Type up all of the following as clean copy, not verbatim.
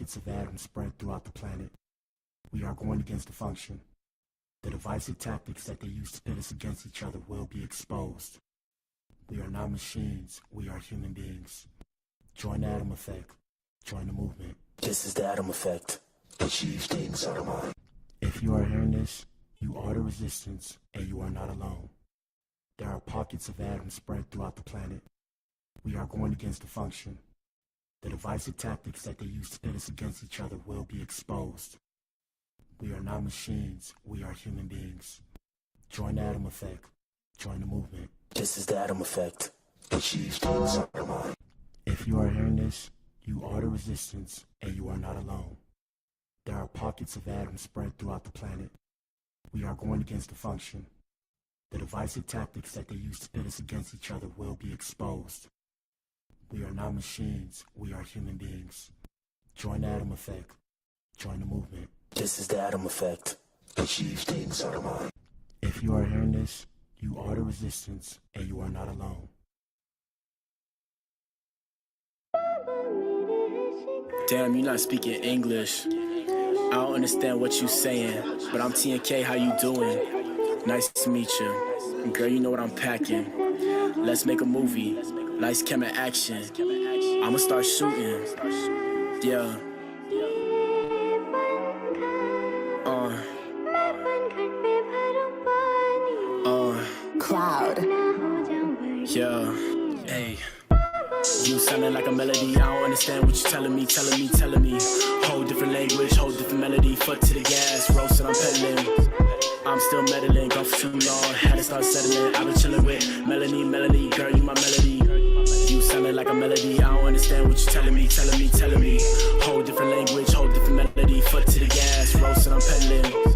pockets of atoms spread throughout the planet. We are going against the function. The divisive tactics that they use to pit us against each other will be exposed. We are not machines, we are human beings. Join the atom effect. Join the movement. This is the atom effect. Achieve things out of mind. If you are hearing this, you are the resistance, and you are not alone. There are pockets of atoms spread throughout the planet. We are going against the function. The divisive tactics that they use to pit us against each other will be exposed. We are not machines, we are human beings. Join the atom effect. Join the movement. This is the atom effect. Achieve things out of mind. If you are hearing this, you are the resistance, and you are not alone. There are pockets of atoms spread throughout the planet. We are going against the function. The divisive tactics that they use to pit us against each other will be exposed. We are not machines, we are human beings. Join the atom effect. Join the movement. This is the atom effect. Achieve things out of mind. If you are hearing this, you are the resistance, and you are not alone. Damn, you're not speaking English. I don't understand what you saying, but I'm TNK, how you doing? Nice to meet you. Girl, you know what I'm packing. Let's make a movie. Lights, camera, action. I'ma start shooting. Yeah. Cloud. Yeah. Hey. You sounding like a melody, I don't understand what you're telling me. Whole different language, whole different melody. Foot to the gas, roasting, I'm pedaling. I'm still meddling, gone for too long, had to start settling. I've been chilling with Melanie, girl, you my melody. You sounding like a melody, I don't understand what you're telling me. Whole different language, whole different melody. Foot to the gas, roasting, I'm pedaling.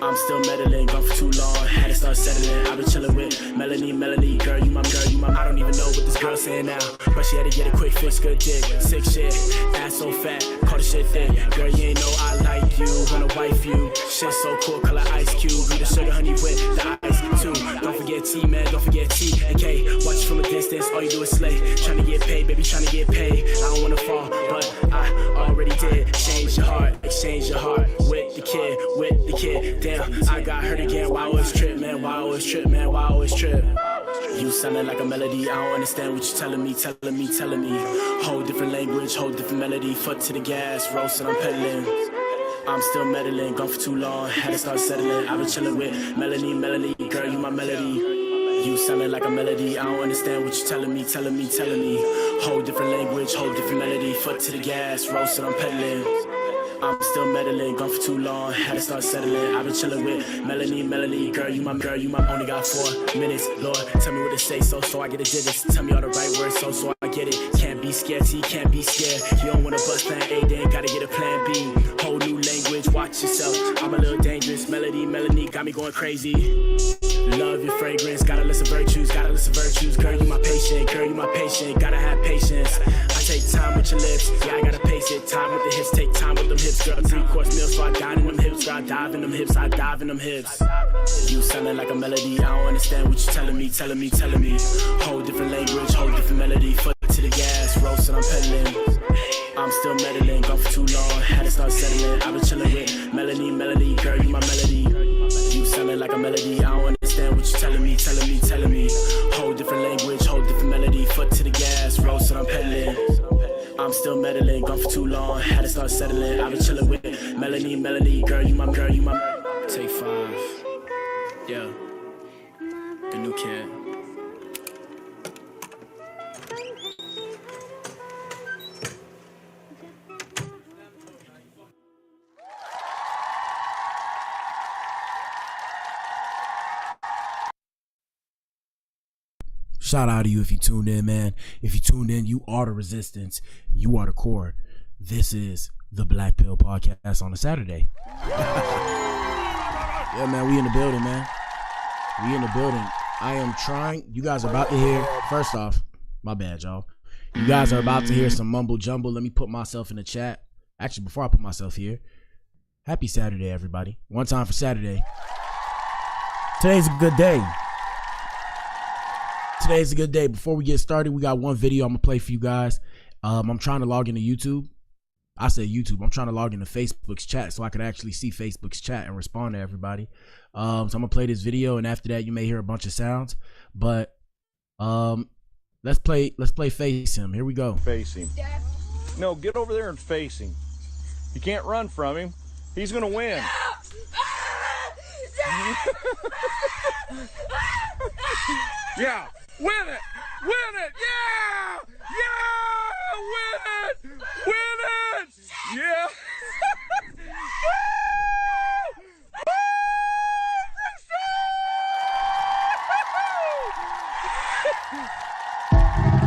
I'm still meddling, gone for too long, had to start settling. I've been chilling with Melanie, girl, you my. I don't even know what this girl saying now, but she had to get a quick fix, good dick, sick shit, ass so fat, call the shit thick. Girl, you ain't know I like you, wanna wife you. Shit so cool, color Ice Cube, be the sugar honey with the ice too. Don't forget T, man, don't forget T and K. Watch from a distance, all you do is slay. Tryna get paid, baby, tryna get paid. I don't wanna fall, but I already did. Exchange your heart with the kid. Damn, I got hurt again. Why always trip, man? Why always trip? You sounding like a melody, I don't understand what you're telling me. Whole different language, whole different melody. Foot to the gas, roasting, I'm pedaling. I'm still meddling, gone for too long, had to start settling. I've been chilling with Melanie, girl, you my melody. You sounding like a melody, I don't understand what you're telling me. Whole different language, whole different melody. Foot to the gas, roasting, I'm pedaling. I'm still meddling, gone for too long, had to start settling. I've been chilling with Melanie, girl, you my. Only got 4 minutes, Lord, tell me what to say, so I get a digits. Tell me all the right words, so I get it. Can't be scared, T, can't be scared. You don't wanna bust plan A, then gotta get a plan B. Whole new language, watch yourself. I'm a little dangerous, Melanie got me going crazy. Love your fragrance, gotta listen virtues. Girl, you my patient, gotta have patience. I take time with your lips, yeah, I gotta pace it. Time with the hips, take time with them hips, girl. 3-course meal, so I dine in them hips, girl. I dive in them hips. You sounding like a melody, I don't understand what you're telling me. Whole different language, whole different melody. Foot to the gas, roasting, I'm pedaling. I'm still meddling, gone for too long, had to start settling. I've been chilling with Melanie, girl, you my melody. You sounding like a melody, I don't understand what you're telling me. Whole different language, whole different melody. Foot to the gas, roasting, I'm pedaling. I'm still meddling, gone for too long, had to start settling. I've been chilling with Melanie, girl, you my. Take 5, yeah, the new kid. Shout out to you if you tuned in, man. If you tuned in, you are the resistance. You are the core. This is the Blac Pill podcast on a Saturday. Yeah, man, we in the building, man. We in the building. I am trying. You guys are about to hear. First off, my bad, y'all. You guys are about to hear some mumble jumble. Let me put myself in the chat. Actually, before I put myself here, happy Saturday, everybody. One time for Saturday. Today's a good day. Today's a good day. Before we get started, we got one video I'm gonna play for you guys. I'm trying to log into YouTube. I said YouTube. I'm trying to log into Facebook's chat so I could actually see Facebook's chat and respond to everybody. So I'm gonna play this video, and after that, you may hear a bunch of sounds. But let's play face him. Here we go. Face him. No, get over there and face him. You can't run from him. He's gonna win. Yeah, win it, yeah, win it, yeah.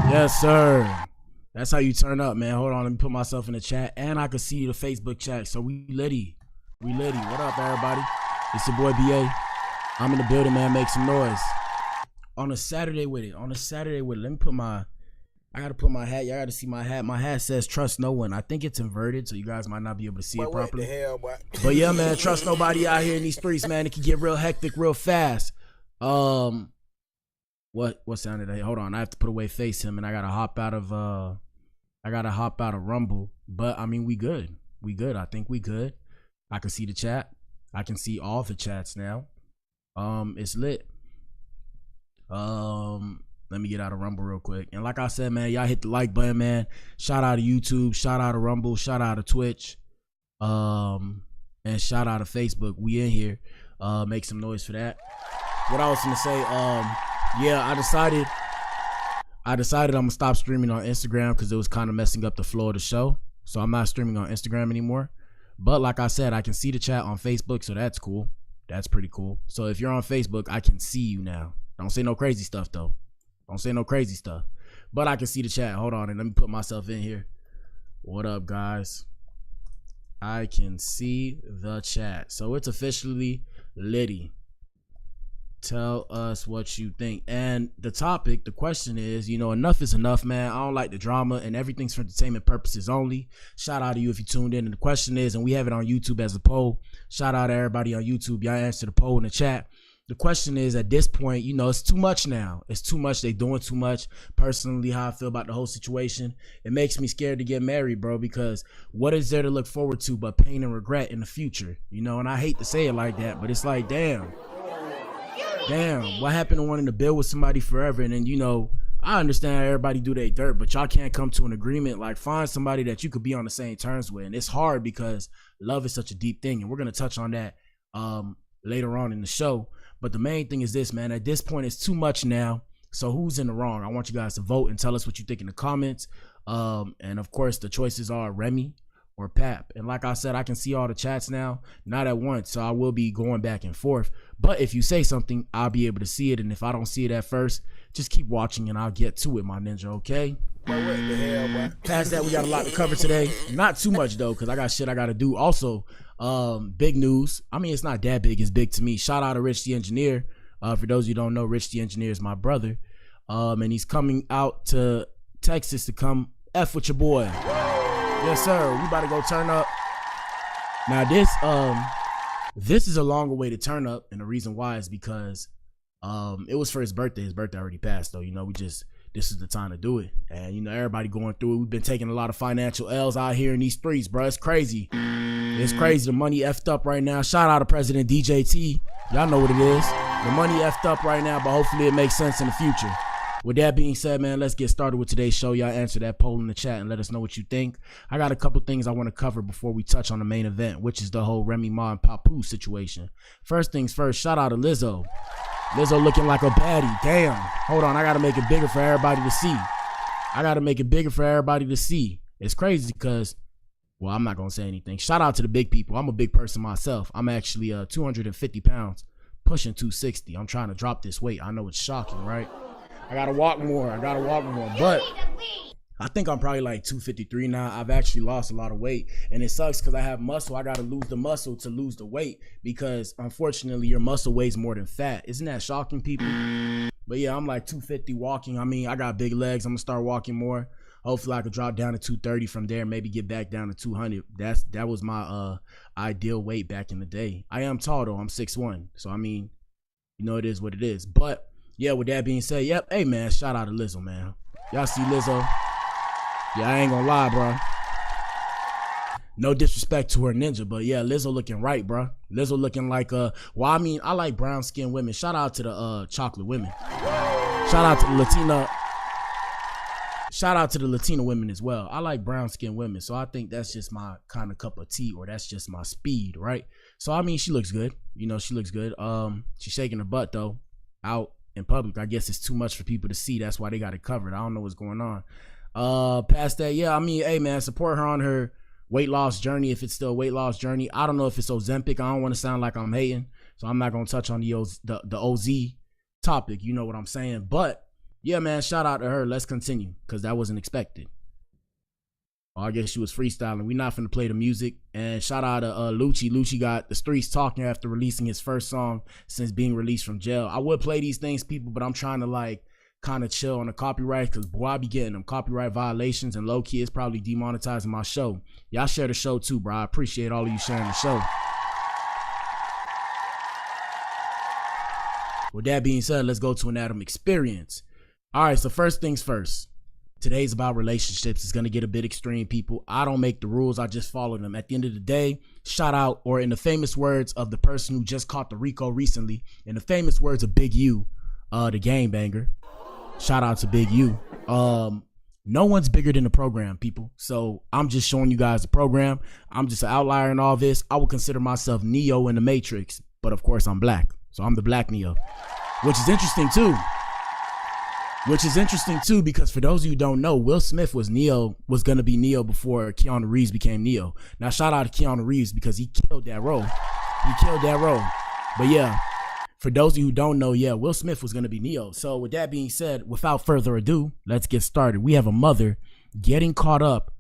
Yes, sir. That's how you turn up, man. Hold on, let me put myself in the chat, and I can see the Facebook chat. So we litty. What up, everybody? It's your boy BA. I'm in the building, man. Make some noise. On a Saturday with it. Let me put my, I gotta put my hat. Y'all gotta see my hat. My hat says trust no one. I think it's inverted, so you guys might not be able to see it properly. What the hell, boy? But yeah, man, trust nobody out here in these streets, man. It can get real hectic real fast. What sound did I? Hold on, I have to put away face him, and I gotta hop out of Rumble. But I mean, we good. I think we good. I can see the chat. I can see all the chats now. It's lit. Let me get out of Rumble real quick. And like I said, man, y'all hit the like button, man. Shout out to YouTube, shout out to Rumble, shout out to Twitch, and shout out to Facebook. We in here. Make some noise for that. What I was gonna say, yeah, I decided I'm gonna stop streaming on Instagram because it was kind of messing up the flow of the show. So I'm not streaming on Instagram anymore. But like I said, I can see the chat on Facebook, so that's cool. That's pretty cool. So if you're on Facebook, I can see you now. Don't say no crazy stuff though. Don't say no crazy stuff. But I can see the chat. Hold on, and let me put myself in here. What up, guys? I can see the chat. So it's officially litty. Tell us what you think. And the topic, the question is, enough is enough, man. I don't like the drama, and everything's for entertainment purposes only. Shout out to you if you tuned in. And the question is, and we have it on YouTube as a poll. Shout out to everybody on YouTube. Y'all answer the poll in the chat. The question is, at this point, it's too much now. It's too much. They doing too much. Personally, how I feel about the whole situation, it makes me scared to get married, bro, because what is there to look forward to but pain and regret in the future? And I hate to say it like that, but it's like, damn, what happened to wanting to build with somebody forever? And then, I understand everybody do their dirt, but y'all can't come to an agreement. Like, find somebody that you could be on the same terms with. And it's hard because love is such a deep thing. And we're going to touch on that later on in the show. But the main thing is this, man. At this point, it's too much now. So who's in the wrong? I want you guys to vote and tell us what you think in the comments. And of course, the choices are Remy or Pap. And like I said, I can see all the chats now, not at once. So I will be going back and forth. But if you say something, I'll be able to see it. And if I don't see it at first, just keep watching and I'll get to it, my ninja, okay? What the hell, boy? Past that, we got a lot to cover today. Not too much, though, because I got shit I got to do. Also, big news. I mean, it's not that big. It's big to me. Shout out to Rich the Engineer. For those of you who don't know, Rich the Engineer is my brother. And he's coming out to Texas to come F with your boy. Yes, sir. We about to go turn up. Now, this is a longer way to turn up. And the reason why is because it was for his birthday. His birthday already passed, though. This is the time to do it. And, everybody going through it. We've been taking a lot of financial L's out here in these streets, bro. It's crazy. It's crazy. The money effed up right now. Shout out to President DJT. Y'all know what it is. The money effed up right now, but hopefully it makes sense in the future. With that being said, man, let's get started with today's show. Y'all answer that poll in the chat and let us know what you think. I got a couple things I want to cover before we touch on the main event, which is the whole Remy Ma and Papoose situation. First things first, shout out to Lizzo. Lizzo looking like a baddie. Damn. Hold on, I got to make it bigger for everybody to see. It's crazy because, well, I'm not going to say anything. Shout out to the big people. I'm a big person myself. I'm actually 250 pounds, pushing 260. I'm trying to drop this weight. I know it's shocking, right? I gotta walk more. But I think I'm probably like 253 now. I've actually lost a lot of weight, and it sucks because I have muscle. I gotta lose the muscle to lose the weight because unfortunately your muscle weighs more than fat. Isn't that shocking, people? But yeah, I'm like 250 walking. I mean, I got big legs. I'm gonna start walking more. Hopefully I could drop down to 230 from there, maybe get back down to 200. That was my ideal weight back in the day. I am tall though. I'm 6'1", so I mean, it is what it is. But yeah, with that being said, yep. Hey, man, shout out to Lizzo, man. Y'all see Lizzo? Yeah, I ain't gonna lie, bro. No disrespect to her ninja, but yeah, Lizzo looking right, bro. Lizzo looking like well, I mean, I like brown skinned women. Shout out to the chocolate women. Shout out to the Latina. Shout out to the Latina women as well. I like brown skinned women, so I think that's just my kind of cup of tea, or that's just my speed, right? So I mean, she looks good. You know, she looks good. She's shaking her butt though, out in public. I guess it's too much for people to see. That's why they got it covered. I don't know what's going on. Past that, yeah, I mean, hey man, support her on her weight loss journey, if it's still a weight loss journey. I don't know if it's Ozempic. I don't want to sound like I'm hating, so I'm not gonna touch on the OZ topic. You know what I'm saying? But yeah, man, shout out to her. Let's continue, because that wasn't expected. I guess she was freestyling. We're not finna play the music. And shout out to Lucci. Lucci got the streets talking after releasing his first song since being released from jail. I would play these things, people, but I'm trying to like kind of chill on the copyright, because boy, I be getting them copyright violations, and low key it's probably demonetizing my show. Y'all share the show too, bro. I appreciate all of you sharing the show. With that being said, let's go to an Adam experience. All right, so first things first. Today's about relationships. It's going to get a bit extreme, people. I don't make the rules. I just follow them. At the end of the day, shout out, or in the famous words of the person who just caught the Rico recently, in the famous words of Big U, the game banger, shout out to Big U. No one's bigger than the program, people. So I'm just showing you guys the program. I'm just an outlier in all this. I would consider myself Neo in the Matrix, but of course I'm black. So I'm the black Neo, which is interesting too. Because for those of you who don't know, Will Smith was going to be Neo before Keanu Reeves became Neo. Now, shout out to Keanu Reeves, because he killed that role. But yeah, for those of you who don't know, yeah, Will Smith was going to be Neo. So with that being said, without further ado, let's get started. We have a mother getting caught up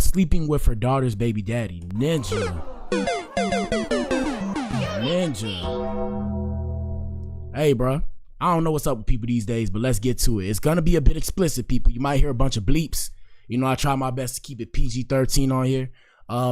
sleeping with her daughter's baby daddy. Ninja. Hey, bro. I don't know what's up with people these days, but let's get to it. It's going to be a bit explicit, people. You might hear a bunch of bleeps. You know, I try my best to keep it PG-13 on here.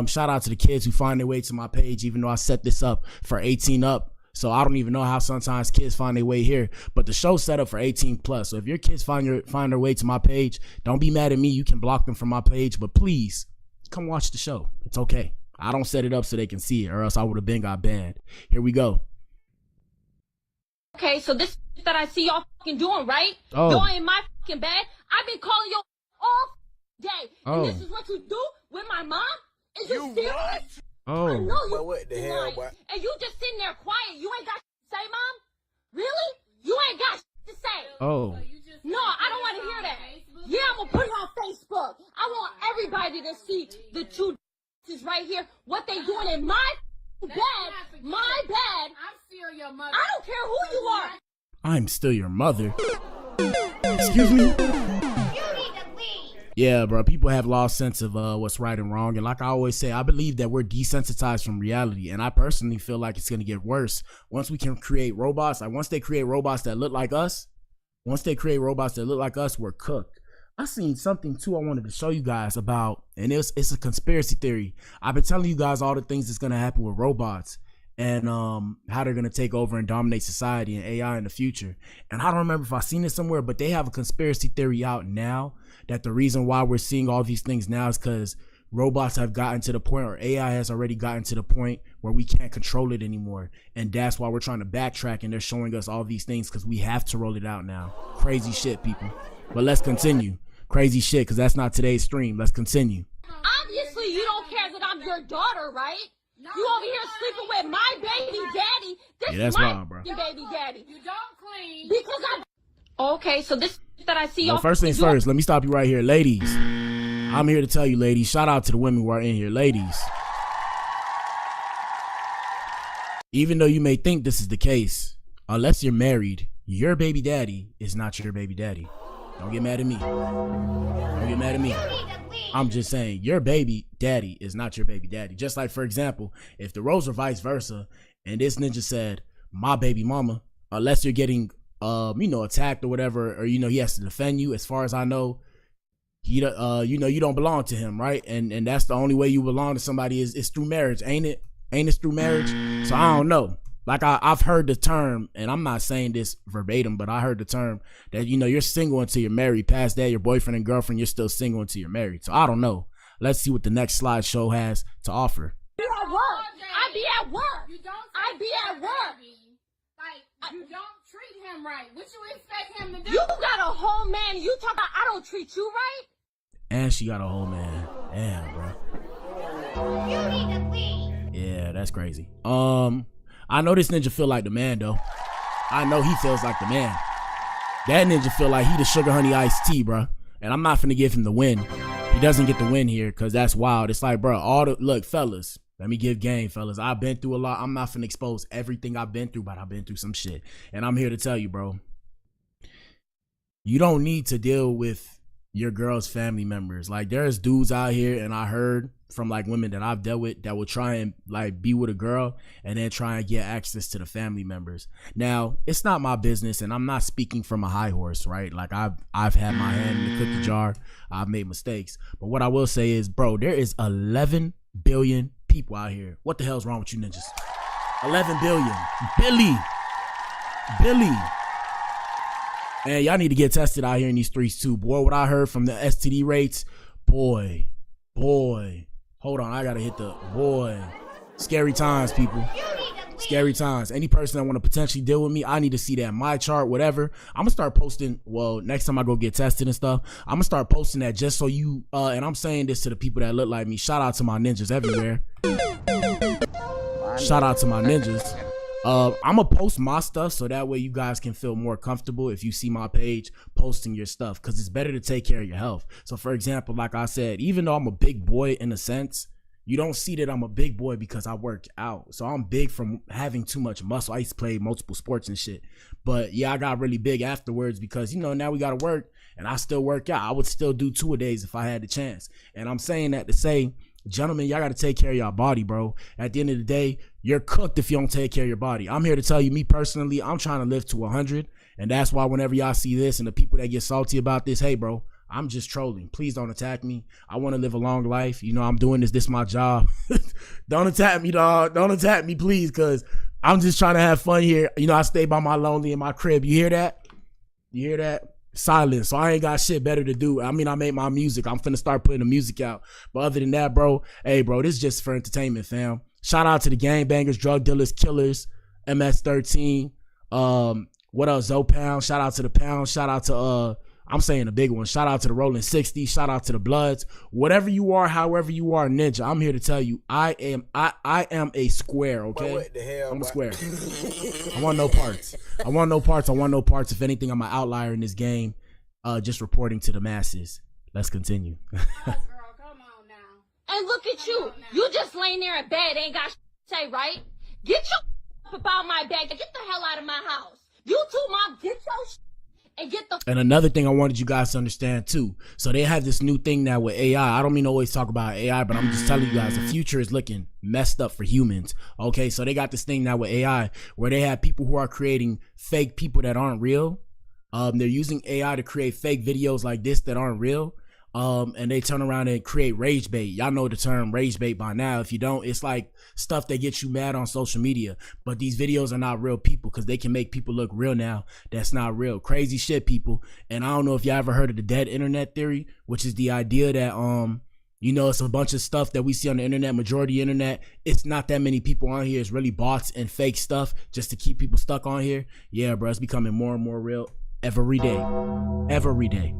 Shout out to the kids who find their way to my page, even though I set this up for 18 up. So I don't even know how sometimes kids find their way here, but the show's set up for 18 plus. So if your kids find their way to my page, don't be mad at me. You can block them from my page, but please come watch the show. It's okay. I don't set it up so they can see it, or else I would have got banned. Here we go. Okay, so this that I see y'all fucking doing, right? Oh. Doing in my fucking bed. I've been calling you all day. Oh. And this is what you do with my mom? Is you serious? What? Oh. I know you. Well, what the hell, lying. boy? And you just sitting there quiet. You ain't got shit to say, Mom? Really? You ain't got shit to say. Oh. No, I don't want to hear that. Yeah, I'm going to put it on Facebook. I want everybody to see the two is right here. What they doing in my bed. My bed. I'm still your mother. I don't care who you are. I'm still your mother. Excuse me? Yeah, bro, people have lost sense of what's right and wrong. And like I always say, I believe that we're desensitized from reality. And I personally feel like it's going to get worse once we can create robots. Like once they create robots that look like us, we're cooked. I seen something too I wanted to show you guys about, and it's a conspiracy theory. I've been telling you guys all the things that's going to happen with robots and how they're going to take over and dominate society and AI in the future. And I don't remember if I seen it somewhere, but they have a conspiracy theory out now that the reason why we're seeing all these things now is because robots have gotten to the point, or AI has already gotten to the point where we can't control it anymore. And that's why we're trying to backtrack, and they're showing us all these things because we have to roll it out now. Crazy shit, people. But let's continue. Crazy shit, because that's not today's stream. Let's continue. Obviously, you don't care that I'm your daughter, right? No, you over here sleeping with my baby daddy. This that's is my wild, bro. baby daddy. You don't clean. Because okay, so this that I see Well, y'all. first things first, let me stop you right here. Ladies, I'm here to tell you, ladies, shout out to the women who are in here. Ladies, even though you may think this is the case, unless you're married, your baby daddy is not your baby daddy. Don't get mad at me. Don't get mad at me. I'm just saying, your baby daddy is not your baby daddy. Just like, for example, if the roles were vice versa, and this ninja said, my baby mama, unless you're getting, attacked or whatever, or, he has to defend you. As far as I know, you don't belong to him, right? And that's the only way you belong to somebody is through marriage, ain't it? Ain't it through marriage? So I don't know. Like I've heard the term, and I'm not saying this verbatim, but I heard the term that, you're single until you're married. Past that, your boyfriend and girlfriend, you're still single until you're married. So I don't know. Let's see what the next slideshow has to offer. Be at work. I be at work. You don't I be at work. Like, you don't treat him right. What you expect him to do? You got a whole man. You talk about I don't treat you right. And she got a whole man. Damn, bro. You need to leave. Yeah, that's crazy. I know this ninja feel like the man though. I know he feels like the man. That ninja feel like he the sugar honey iced tea, bro. And I'm not finna give him the win. He doesn't get the win here because that's wild. It's like, bro, look, fellas. Let me give game, fellas. I've been through a lot. I'm not finna expose everything I've been through, but I've been through some shit. And I'm here to tell you, bro. You don't need to deal with your girl's family members. Like, there's dudes out here, and I heard from like women that I've dealt with that will try and like be with a girl and then try and get access to the family members. Now, it's not my business, and I'm not speaking from a high horse, right? Like I've had my hand in the cookie jar. I've made mistakes. But what I will say is, bro, there is 11 billion people out here. What the hell's wrong with you ninjas? 11 billion. Billy. Man, y'all need to get tested out here in these streets too. Boy, what I heard from the STD rates, boy. Hold on, I gotta hit the boy. Scary times, people. Scary times. Any person that want to potentially deal with me, I need to see that my chart, whatever. I'm gonna start posting. Well, next time I go get tested and stuff, I'm gonna start posting that just so you. And I'm saying this to the people that look like me. Shout out to my ninjas everywhere. Shout out to my ninjas. I'm gonna post my stuff so that way you guys can feel more comfortable if you see my page posting your stuff, because it's better to take care of your health. So for example, like I said, even though I'm a big boy in a sense, you don't see that I'm a big boy because I work out. So I'm big from having too much muscle. I used to play multiple sports and shit, but yeah, I got really big afterwards because, you know, now we gotta work and I still work out. I would still do 2-a-days if I had the chance. And I'm saying that to say, gentlemen, y'all got to take care of y'all body, bro. At the end of the day, you're cooked if you don't take care of your body. I'm here to tell you, me personally, I'm trying to live to 100. And that's why whenever y'all see this and the people that get salty about this, hey, bro, I'm just trolling. Please don't attack me. I want to live a long life. You know, I'm doing this. This is my job. Don't attack me, dog. Don't attack me, please, because I'm just trying to have fun here. You know, I stay by my lonely in my crib. You hear that? You hear that? Silence. So I ain't got shit better to do. I mean, I made my music. I'm finna start putting the music out. But other than that, bro, hey, bro, this is just for entertainment, fam. Shout out to the gangbangers, drug dealers, killers, MS-13. What else? Zopound. Shout out to the Pound. Shout out to I'm saying the big one. Shout out to the Rolling 60. Shout out to the Bloods. Whatever you are, however you are, ninja, I'm here to tell you, I am a square, okay? What the hell? I'm a square. I want no parts. I want no parts. If anything, I'm an outlier in this game. Just reporting to the masses. Let's continue. Girl, come on now. And look at you. You just laying there in bed, ain't got shit to say, right? Get your about my bag. Get the hell out of my house. You too, mom. Get your shit. And get the. And another thing I wanted you guys to understand too. So they have this new thing now with AI. I don't mean to always talk about AI, but I'm just telling you guys, the future is looking messed up for humans. Okay, so they got this thing now with AI where they have people who are creating fake people that aren't real. They're using AI to create fake videos like this that aren't real. And they turn around and create rage bait. Y'all know the term rage bait by now. If you don't, it's like stuff that gets you mad on social media. But these videos are not real people because they can make people look real now. That's not real. Crazy shit, people. And I don't know if y'all ever heard of the dead internet theory, which is the idea that, you know, it's a bunch of stuff that we see on the internet, majority internet. It's not that many people on here. It's really bots and fake stuff just to keep people stuck on here. Yeah, bro, it's becoming more and more real every day. Every day.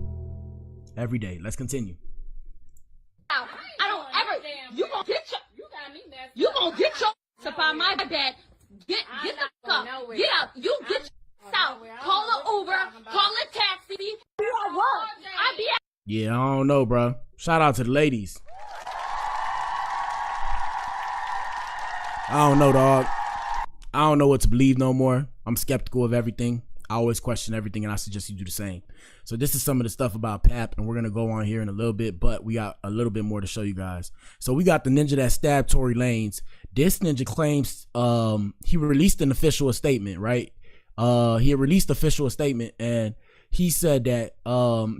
Every day. Let's continue. I don't ever. You gonna get your. You got me messed You up. gonna get your up on my bed. Get the fuck up. Get up. You get yourself. Call an Uber. Call a taxi. You at work. I be at. Yeah, I don't know, bro. Shout out to the ladies. I don't know, dog. I don't know what to believe no more. I'm skeptical of everything. I always question everything, and I suggest you do the same. So this is some of the stuff about Pap, and we're going to go on here in a little bit, but we got a little bit more to show you guys. So we got the ninja that stabbed Tory Lanez. This ninja claims he released an official statement, right? He released official statement, and he said that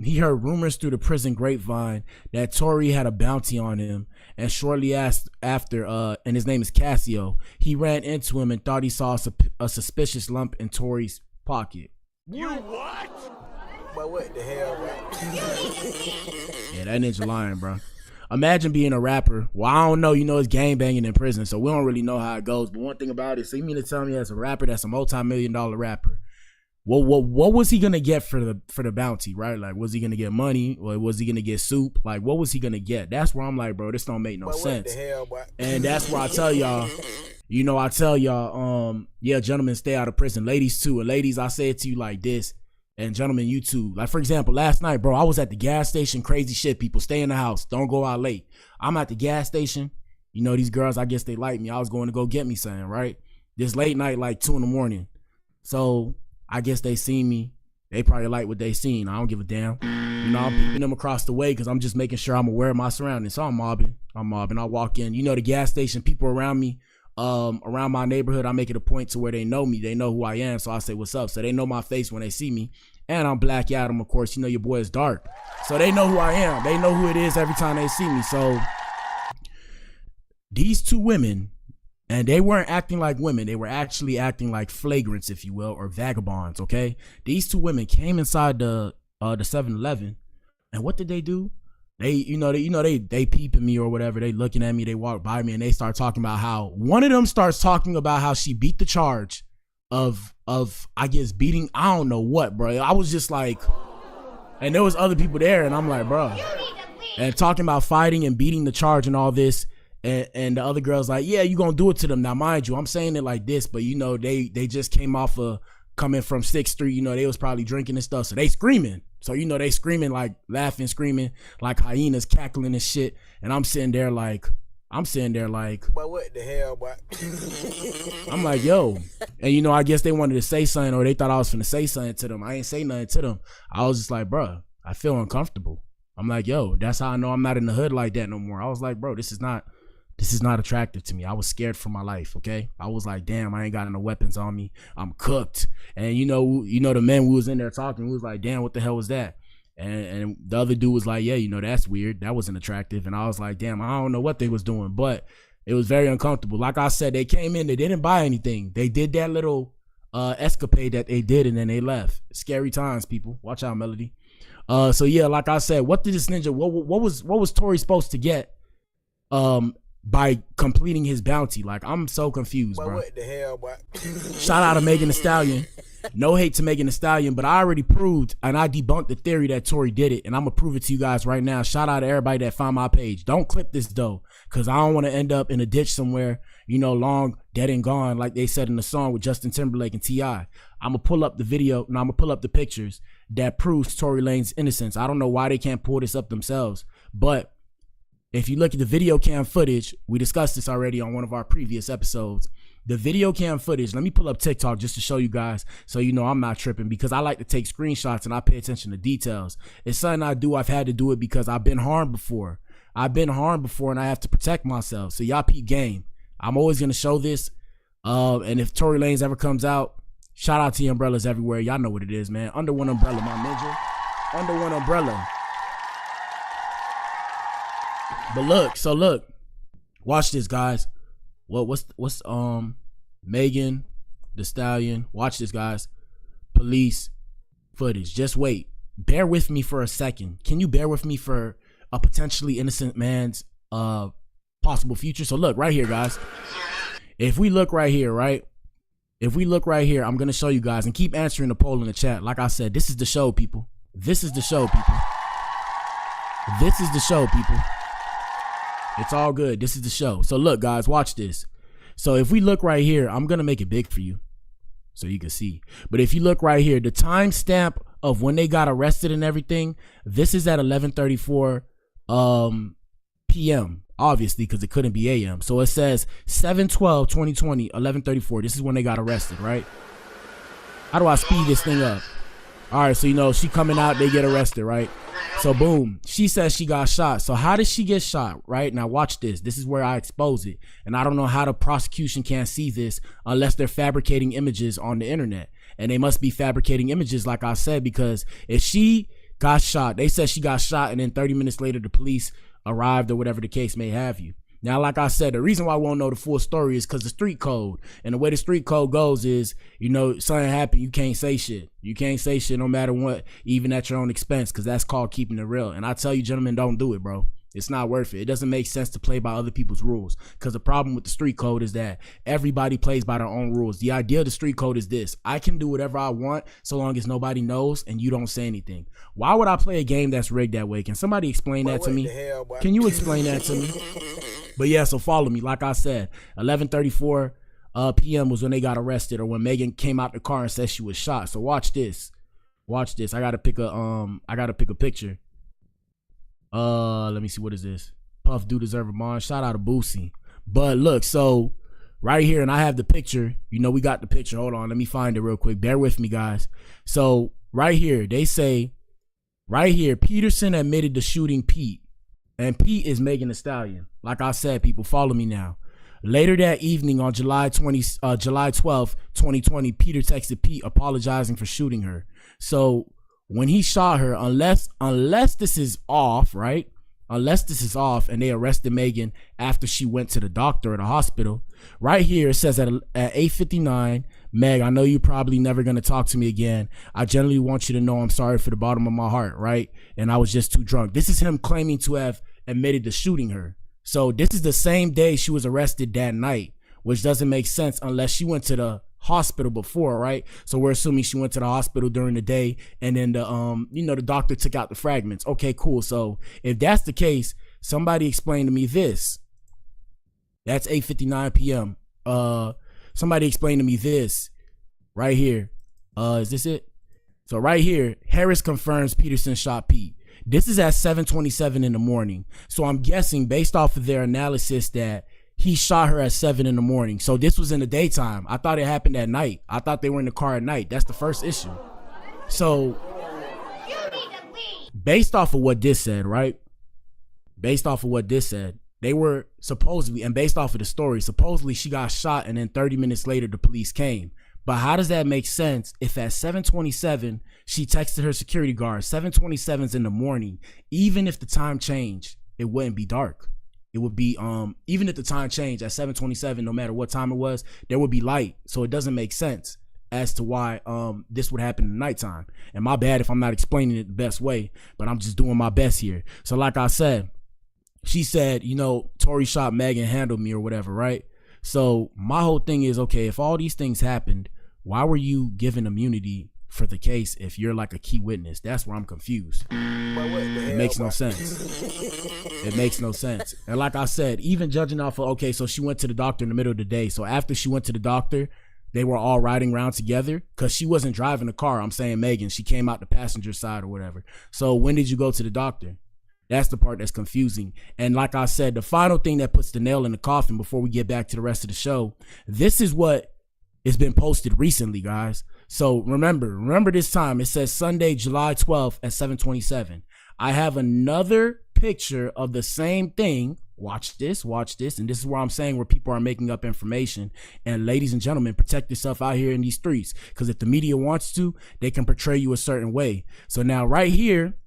he heard rumors through the prison grapevine that Tory had a bounty on him, and shortly after, and his name is Cassio, he ran into him and thought he saw a suspicious lump in Tory's pocket. You what? But what the hell, bro? Yeah, that ninja lying, bro. imagine being a rapper. Well, I don't know, you know, it's gang banging in prison, so we don't really know how it goes. But one thing about it, so you mean to tell me as a rapper that's a multi-million-dollar rapper, what was he gonna get for the bounty, right? Like, was he gonna get money, or was he gonna get soup? Like, what was he gonna get? That's where I'm like, bro, this don't make no sense. What the hell, boy? And that's where I tell y'all, you know, yeah, gentlemen, stay out of prison. Ladies too, and ladies, I say it to you like this, and gentlemen, you too. Like, for example, last night, bro, I was at the gas station. Crazy shit, people, stay in the house, don't go out late. I'm at the gas station. You know, these girls, I guess they like me. I was going to go get me something, right? This late night, like 2 a.m. So I guess they seen me. They probably like what they seen. I don't give a damn. You know, I'm peeping them across the way because I'm just making sure I'm aware of my surroundings. So I'm mobbing. I walk in. You know, the gas station, people around me, around my neighborhood, I make it a point to where they know me. They know who I am. So I say, what's up? So they know my face when they see me. And I'm Black Adam, of course. You know, your boy is dark. So they know who I am. They know who it is every time they see me. So these two women, and they weren't acting like women. They were actually acting like flagrants, if you will, or vagabonds, okay? These two women came inside the 7-Eleven, and what did they do? They peeping me or whatever. They looking at me. They walk by me, and they start talking about how one of them starts talking about how she beat the charge of I guess beating, I don't know what, bro. I was just like, and there was other people there, and I'm like, bro, and talking about fighting and beating the charge and all this. And the other girl's like, yeah, you gonna do it to them. Now, mind you, I'm saying it like this, but you know, they just came off of coming from 6th Street. You know, they was probably drinking and stuff, so they screaming. So, you know, they screaming, like laughing, screaming like hyenas, cackling and shit. And I'm sitting there like, But what the hell, boy? I'm like, yo. And you know, I guess they wanted to say something, or they thought I was finna say something to them. I ain't say nothing to them. I was just like, bro, I feel uncomfortable. I'm like, yo, that's how I know I'm not in the hood like that no more. I was like, bro, this is not attractive to me. I was scared for my life, okay? I was like, damn, I ain't got no weapons on me. I'm cooked. And you know the men we was in there talking, we was like, damn, what the hell was that? And the other dude was like, yeah, you know, that's weird. That wasn't attractive. And I was like, damn, I don't know what they was doing, but it was very uncomfortable. Like I said, they came in, they didn't buy anything. They did that little escapade that they did, and then they left. Scary times, people. Watch out, Melody. So yeah, like I said, what did this ninja, what was Tory supposed to get by completing his bounty? Like, I'm so confused, bro. What the hell, boy? Shout out to Megan Thee Stallion. No hate to Megan Thee Stallion, but I already proved and I debunked the theory that Tory did it, and I'm gonna prove it to you guys right now. Shout out to everybody that found my page. Don't clip this though, because I don't want to end up in a ditch somewhere, you know, long dead and gone, like they said in the song with Justin Timberlake and T.I. I'm gonna pull up the video, and I'm gonna pull up the pictures that proves Tory Lanez's innocence. I don't know why they can't pull this up themselves, but if you look at the video cam footage, we discussed this already on one of our previous episodes. The video cam footage, let me pull up TikTok just to show you guys so you know I'm not tripping, because I like to take screenshots and I pay attention to details. It's something I do. I've had to do it because I've been harmed before. And I have to protect myself. So y'all peep game. I'm always going to show this. And if Tory Lanez ever comes out, shout out to the umbrellas everywhere. Y'all know what it is, man. Under one umbrella, my ninja. Under one umbrella. But look, watch this, guys. What's Megan Thee Stallion? Watch this, guys. Police footage. Just wait. Bear with me for a second. Can you bear with me for a potentially innocent man's possible future? So look right here, guys. If we look right here, right? I'm gonna show you guys, and keep answering the poll in the chat. Like I said, this is the show, people. This is the show, people. It's all good. This is the show. So look, guys, watch this. So if we look right here, I'm going to make it big for you so you can see. But if you look right here, the timestamp of when they got arrested and everything, this is at 11:34 p.m. obviously, because it couldn't be a.m. So it says 7/12/2020, 11:34. This is when they got arrested, right? How do I speed this thing up? All right, so you know, she coming out, they get arrested, right? So boom, she says she got shot. So how did she get shot, right? Now watch this. This is where I expose it. And I don't know how the prosecution can't see this unless they're fabricating images on the internet. And they must be fabricating images, like I said, because if she got shot, they said she got shot, and then 30 minutes later the police arrived, or whatever the case may have you. Now, like I said, the reason why we won't know the full story is because the street code. And the way the street code goes is, you know, something happened, you can't say shit. You can't say shit no matter what, even at your own expense, because that's called keeping it real. And I tell you, gentlemen, don't do it, bro. It's not worth it. It doesn't make sense to play by other people's rules, because the problem with the street code is that everybody plays by their own rules. The idea of the street code is this: I can do whatever I want so long as nobody knows and you don't say anything. Why would I play a game that's rigged that way? Can somebody explain that to me? Can you explain that to me? But yeah, so follow me. Like I said, 11:34 p.m. was when they got arrested, or when Megan came out the car and said she was shot. So watch this. Watch this. I gotta pick a picture. Let me see, what is this? Puff do deserve a bond. Shout out to Boosie. But look, so right here, and I have the picture. You know, we got the picture. Hold on, let me find it real quick. Bear with me, guys. So right here, they say, right here, Peterson admitted to shooting Pete. And Pete is Megan Thee Stallion. Like I said, people, follow me now. Later that evening on July 12th, 2020, Peter texted Pete apologizing for shooting her. So when he shot her, unless this is off, right? Unless this is off and they arrested Megan after she went to the doctor at the hospital. Right here, it says at 8:59, Meg, I know you're probably never going to talk to me again. I generally want you to know I'm sorry for the bottom of my heart, right? And I was just too drunk. This is him claiming to have admitted to shooting her. So this is the same day she was arrested that night, which doesn't make sense unless she went to the hospital before, right? So we're assuming she went to the hospital during the day, and then the doctor took out the fragments. Okay, cool. So if that's the case, somebody explain to me this. That's 8:59 p.m. Somebody explain to me this right here. Is this it? So right here, Harris confirms Peterson shot Pete. This is at 7:27 in the morning. So I'm guessing, based off of their analysis, that he shot her at 7 in the morning. So this was in the daytime. I thought it happened at night. I thought they were in the car at night. That's the first issue. So based off of what this said, right? Based off of what this said, they were supposedly, and based off of the story, supposedly she got shot and then 30 minutes later the police came. But how does that make sense if at 7:27 she texted her security guard? 7:27's in the morning. Even if the time changed, it wouldn't be dark. It would be, even if the time changed at 7:27, no matter what time it was, there would be light. So it doesn't make sense as to why this would happen in the nighttime. And my bad if I'm not explaining it the best way, but I'm just doing my best here. So like I said, she said, you know, Tory shot Meg and handled me or whatever, right? So my whole thing is, okay, if all these things happened, why were you given immunity for the case if you're like a key witness? That's where I'm confused. It makes no sense. It makes no sense. And like I said, even judging off of, okay, so she went to the doctor in the middle of the day. So after she went to the doctor, they were all riding around together, because she wasn't driving the car. I'm saying Megan, she came out the passenger side or whatever. So when did you go to the doctor? That's the part that's confusing. And like I said, the final thing that puts the nail in the coffin before we get back to the rest of the show, this is what has been posted recently, guys. So remember this time. It says Sunday, July 12th at 7:27. I have another picture of the same thing. Watch this. And this is where I'm saying where people are making up information. And ladies and gentlemen, protect yourself out here in these streets, because if the media wants to, they can portray you a certain way. So now right here,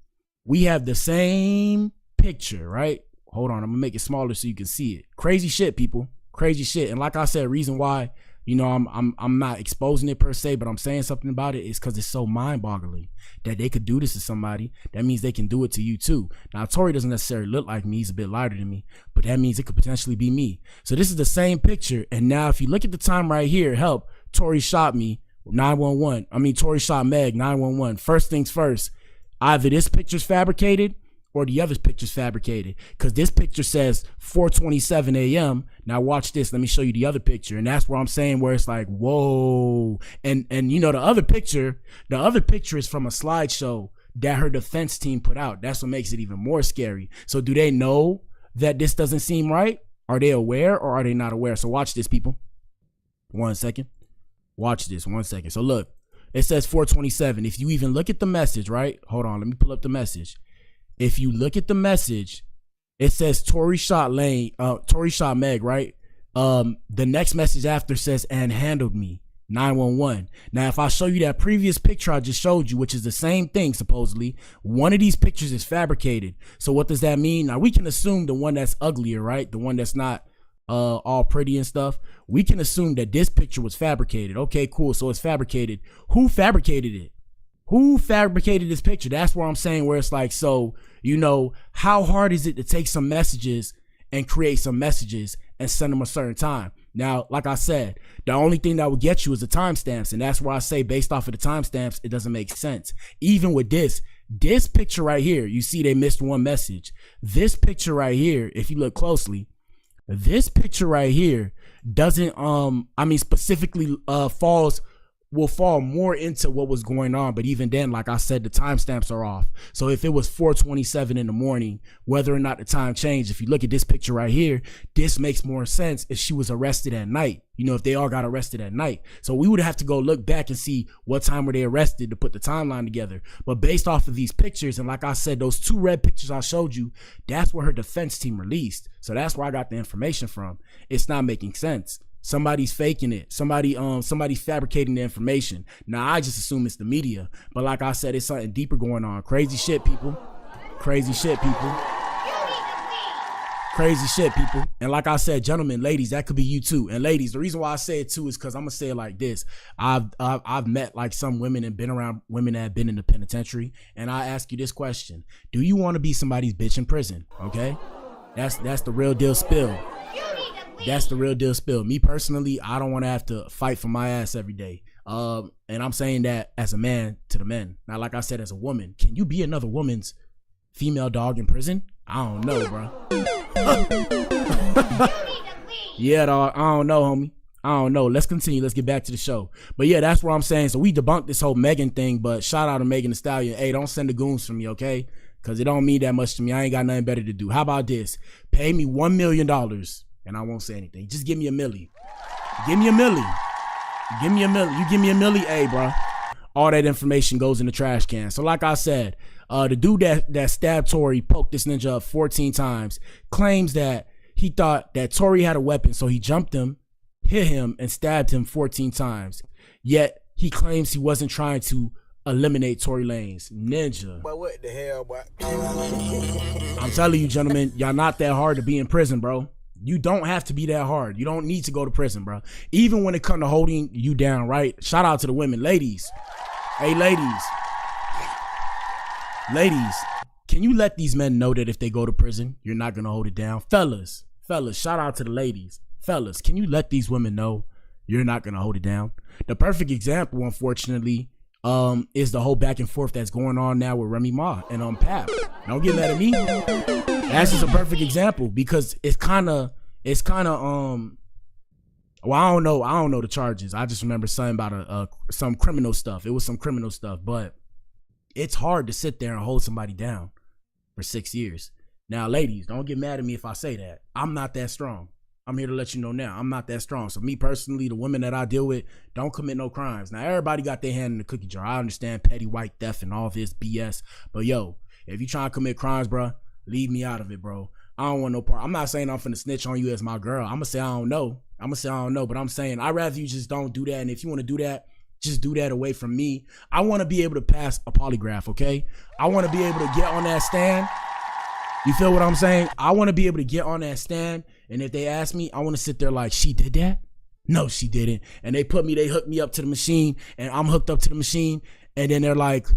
we have the same picture, right? Hold on, I'm gonna make it smaller so you can see it. Crazy shit, people. Crazy shit. And like I said, reason why, you know, I'm not exposing it per se, but I'm saying something about it is because it's so mind-boggling that they could do this to somebody. That means they can do it to you too. Now, Tory doesn't necessarily look like me. He's a bit lighter than me, but that means it could potentially be me. So this is the same picture. And now if you look at the time right here, help, Tory shot me, 911. I mean, Tory shot Meg, 911. First things first, either this picture's fabricated or the other picture's fabricated, because this picture says 4:27 a.m. Now watch this. Let me show you the other picture, and that's where I'm saying where it's like, whoa. And you know, the other picture is from a slideshow that her defense team put out. That's what makes it even more scary. So do they know that this doesn't seem right? Are they aware or are they not aware? So watch this, people. 1 second. Watch this. 1 second. So look, it says 4:27. If you even look at the message, right? Hold on, let me pull up the message. If you look at the message, it says Tory shot Meg, right? The next message after says, and handled me, 911. Now, if I show you that previous picture I just showed you, which is the same thing, supposedly, one of these pictures is fabricated. So what does that mean? Now, we can assume the one that's uglier, right? The one that's not all pretty and stuff. We can assume that this picture was fabricated. Okay, cool. So it's fabricated. Who fabricated it? Who fabricated this picture? That's where I'm saying where it's like, so, you know, how hard is it to take some messages and create some messages and send them a certain time? Now, like I said, the only thing that would get you is the timestamps. And that's where I say based off of the timestamps, it doesn't make sense. Even with this picture right here, you see they missed one message. This picture right here, if you look closely, this picture right here doesn't, specifically will fall more into what was going on. But even then, like I said, the timestamps are off. So if it was 4:27 in the morning, whether or not the time changed, if you look at this picture right here, this makes more sense if she was arrested at night. You know, if they all got arrested at night. So we would have to go look back and see what time were they arrested to put the timeline together. But based off of these pictures, and like I said, those 2 red pictures I showed you, that's where her defense team released. So that's where I got the information from. It's not making sense. Somebody's faking it. Somebody's fabricating the information. Now I just assume it's the media, but like I said, it's something deeper going on. Crazy shit, people. Crazy shit, people. Crazy shit, people. And like I said, gentlemen, ladies, that could be you too. And ladies, the reason why I say it too is because I'm gonna say it like this. I've met like some women and been around women that have been in the penitentiary, and I ask you this question: do you want to be somebody's bitch in prison? Okay, that's the real deal spill. That's the real deal spill. Me personally, I don't want to have to fight for my ass every day. And I'm saying that as a man to the men. Now, like I said, as a woman, can you be another woman's female dog in prison? I don't know, bro. Yeah, dog. I don't know, homie. I don't know. Let's continue. Let's get back to the show. But yeah, that's what I'm saying. So we debunked this whole Megan thing, but shout out to Megan Thee Stallion. Hey, don't send the goons for me, okay? Because it don't mean that much to me. I ain't got nothing better to do. How about this? Pay me $1 million. And I won't say anything. Just give me a milli. Give me a milli. Give me a milli. You give me a milli, hey, bro. All that information goes in the trash can. So like I said, the dude that stabbed Tory, poked this ninja up 14 times, claims that he thought that Tory had a weapon, so he jumped him, hit him, and stabbed him 14 times. Yet he claims he wasn't trying to eliminate Tory Lanez. Ninja. But what the hell, boy? I'm telling you, gentlemen, y'all not that hard to be in prison, bro. You don't have to be that hard. You don't need to go to prison, bro. Even when it comes to holding you down, right? Shout out to the women. Ladies. Hey, ladies. Ladies, can you let these men know that if they go to prison, you're not going to hold it down? Fellas, shout out to the ladies. Fellas, can you let these women know you're not going to hold it down? The perfect example, unfortunately, is the whole back and forth that's going on now with Remy Ma and Pap. Don't get mad at me. That's just a perfect example because it's kind of well, I don't know the charges. I just remember something about some criminal stuff. It was some criminal stuff, but it's hard to sit there and hold somebody down for 6 years. Now, ladies, don't get mad at me if I say that. I'm not that strong. I'm here to let you know now, I'm not that strong. So me personally, the women that I deal with don't commit no crimes. Now, everybody got their hand in the cookie jar. I understand petty white theft and all this BS. But yo, if you trying to commit crimes, bro, leave me out of it, bro. I don't want no part. I'm not saying I'm finna snitch on you as my girl. I'm gonna say I don't know. But I'm saying I'd rather you just don't do that. And if you want to do that, just do that away from me. I want to be able to pass a polygraph, okay? I want to be able to get on that stand. You feel what I'm saying? I want to be able to get on that stand, and if they ask me, I want to sit there like, she did that? No, she didn't. And they hooked me up to the machine, and I'm hooked up to the machine, and then they're like,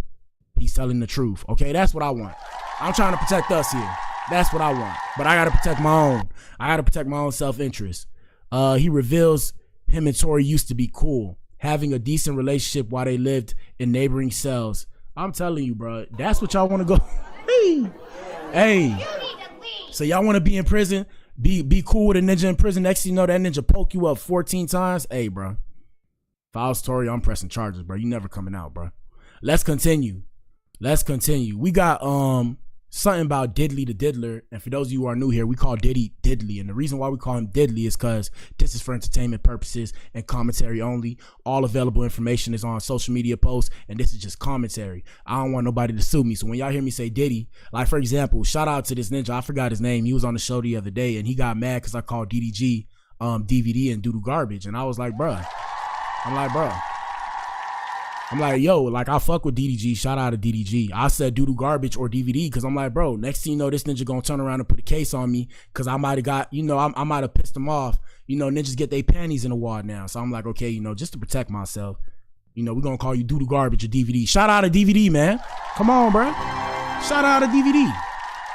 he's telling the truth, okay? That's what I want. I'm trying to protect us here. That's what I want. But I got to protect my own. I got to protect my own self-interest. He reveals him and Tory used to be cool, having a decent relationship while they lived in neighboring cells. I'm telling you, bro, that's what y'all want to go. Hey, so y'all want to be in prison? Be cool with a ninja in prison. Next thing you know, that ninja poke you up 14 times. Hey, bro, if I was Tory, I'm pressing charges, bro. You never coming out, bro. Let's continue. We got something about Diddley the Diddler, and for those of you who are new here, we call Diddy Diddley, and the reason why we call him Diddley is because this is for entertainment purposes and commentary only. All available information is on social media posts, and this is just commentary. I don't want nobody to sue me, so when y'all hear me say Diddy, like for example, shout out to this ninja, I forgot his name, he was on the show the other day, and he got mad because I called DDG DVD and doodoo garbage, and I was like, bruh, I'm like, yo, like I fuck with DDG. Shout out to DDG. I said doodoo garbage or DVD because I'm like, bro, next thing you know, this ninja gonna turn around and put a case on me because I might have got, I might have pissed him off. Ninjas get their panties in the wad now. So I'm like, okay, just to protect myself, You know, we're gonna call you Doodle Garbage or DVD. Shout out to DVD, man. Come on, bro. Shout out to DVD.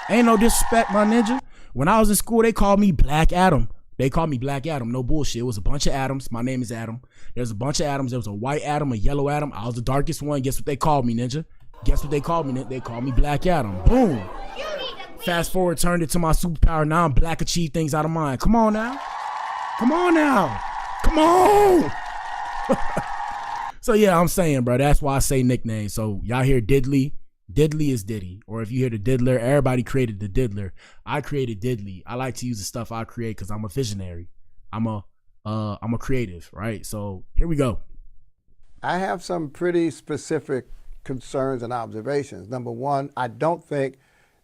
Ain't no disrespect, my ninja. When I was in school, they called me Black Adam. They called me Black Adam. No bullshit. It was a bunch of Adams. My name is Adam. There's a bunch of Adams. There was a white Adam, a yellow Adam. I was the darkest one. Guess what they called me, ninja? Guess what they called me? They called me Black Adam. Boom. Fast forward, turned it to my superpower. Now I'm black, achieve things out of mind. Come on now. Come on now. Come on. So yeah, I'm saying, bro, that's why I say nicknames. So y'all hear Diddley. Diddley is Diddy. Or if you hear the Diddler, everybody created the Diddler. I created Diddley. I like to use the stuff I create because I'm a visionary. I'm a creative, right? So here we go. I have some pretty specific concerns and observations. Number one, I don't think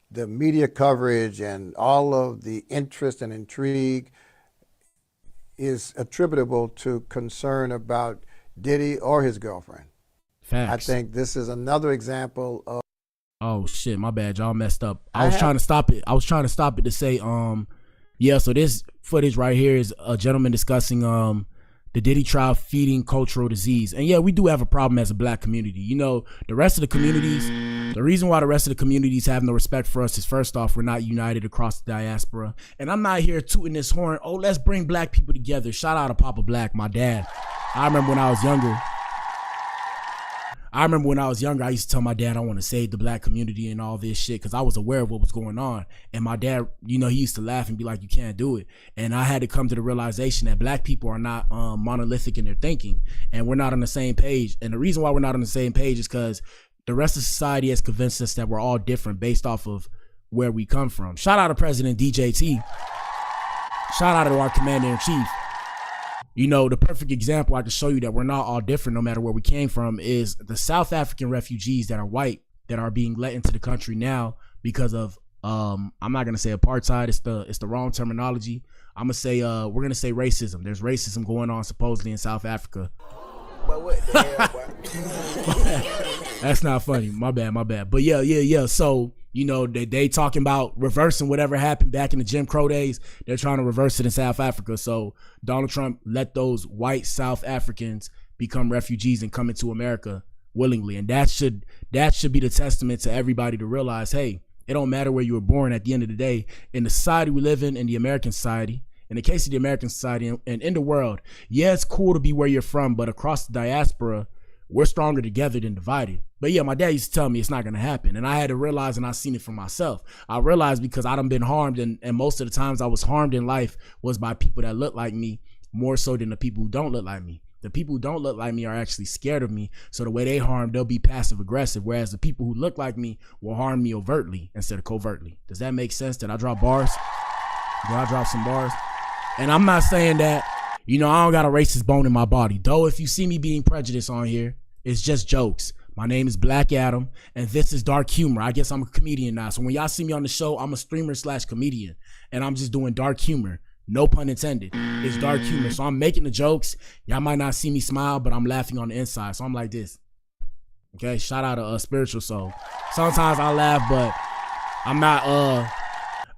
the media coverage and all of the interest and intrigue is attributable to concern about Diddy or his girlfriend. Facts. I think this is another example of. Oh shit, my bad, y'all messed up. I was trying to stop it. I was trying to stop it to say, yeah, so this footage right here is a gentleman discussing the Diddy trial feeding cultural disease. And yeah, we do have a problem as a black community. You know, the rest of the communities, the reason why the rest of the communities have no respect for us is, first off, we're not united across the diaspora. And I'm not here tooting this horn, oh, let's bring black people together. Shout out to Papa Black, my dad. I remember when I was younger, I used to tell my dad I want to save the black community and all this shit because I was aware of what was going on. And my dad, you know, he used to laugh and be like, you can't do it. And I had to come to the realization that black people are not monolithic in their thinking, and we're not on the same page. And the reason why we're not on the same page is because the rest of society has convinced us that we're all different based off of where we come from. Shout out to President DJT. Shout out to our Commander-in-Chief. You know, the perfect example I can show you that we're not all different no matter where we came from is the South African refugees that are white that are being let into the country now because of I'm not gonna say apartheid, it's the wrong terminology. I'm gonna say we're gonna say racism. There's racism going on supposedly in South Africa. But what the hell, boy? That's not funny. My bad. But yeah. So, you know, they talking about reversing whatever happened back in the Jim Crow days. They're trying to reverse it in South Africa. So Donald Trump let those white South Africans become refugees and come into America willingly. And that should be the testament to everybody to realize, hey, it don't matter where you were born at the end of the day. In the society we live in the American society, in the case of the American society and in the world, yeah, it's cool to be where you're from, but across the diaspora, we're stronger together than divided. But yeah, my dad used to tell me it's not going to happen. And I had to realize, and I seen it for myself. I realized because I done been harmed, and most of the times I was harmed in life was by people that look like me more so than the people who don't look like me. The people who don't look like me are actually scared of me. So the way they harm, they'll be passive aggressive. Whereas the people who look like me will harm me overtly instead of covertly. Does that make sense? Did I drop bars? Did I drop some bars? And I'm not saying that, you know, I don't got a racist bone in my body. Though if you see me being prejudiced on here, it's just jokes. My name is Black Adam, and this is dark humor. I guess I'm a comedian now. So when y'all see me on the show, I'm a streamer / comedian, and I'm just doing dark humor. No pun intended. It's dark humor. So I'm making the jokes. Y'all might not see me smile, but I'm laughing on the inside. So I'm like this. Okay, shout out to Spiritual Soul. Sometimes I laugh, but I'm not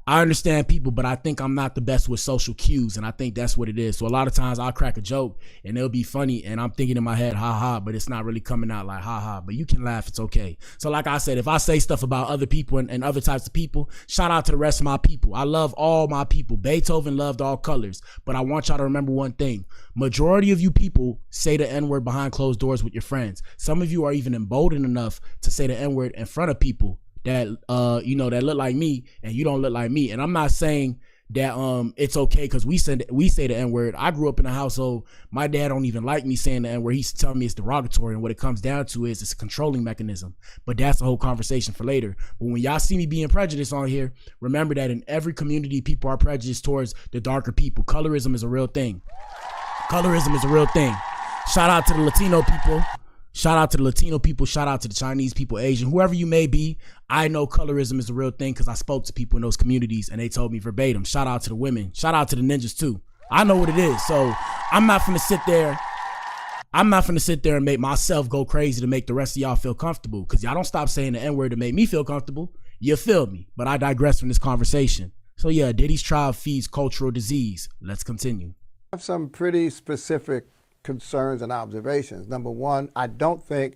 I understand people, but I think I'm not the best with social cues, and I think that's what it is. So a lot of times I'll crack a joke and it'll be funny, and I'm thinking in my head, ha ha, but it's not really coming out like ha ha, but you can laugh, it's okay. So like I said, if I say stuff about other people and other types of people, shout out to the rest of my people. I love all my people. Beethoven loved all colors, but I want y'all to remember one thing. Majority of you people say the N-word behind closed doors with your friends. Some of you are even emboldened enough to say the N-word in front of people that you know, that look like me, and you don't look like me. And I'm not saying that it's okay because we say the N-word. I grew up in a household, my dad don't even like me saying the N-word. He used to tell me it's derogatory, and what it comes down to is it's a controlling mechanism. But that's a whole conversation for later. But when y'all see me being prejudiced on here, remember that in every community, people are prejudiced towards the darker people. Colorism is a real thing. Colorism is a real thing. Shout out to the Latino people. Shout out to the Latino people. Shout out to the Chinese people, Asian, whoever you may be. I know colorism is a real thing because I spoke to people in those communities and they told me verbatim. Shout out to the women. Shout out to the ninjas too. I know what it is. So I'm not finna sit there and make myself go crazy to make the rest of y'all feel comfortable, because y'all don't stop saying the N-word to make me feel comfortable. You feel me? But I digress from this conversation. So yeah, Diddy's trial feeds cultural disease. Let's continue. I have some pretty specific concerns and observations. Number one, I don't think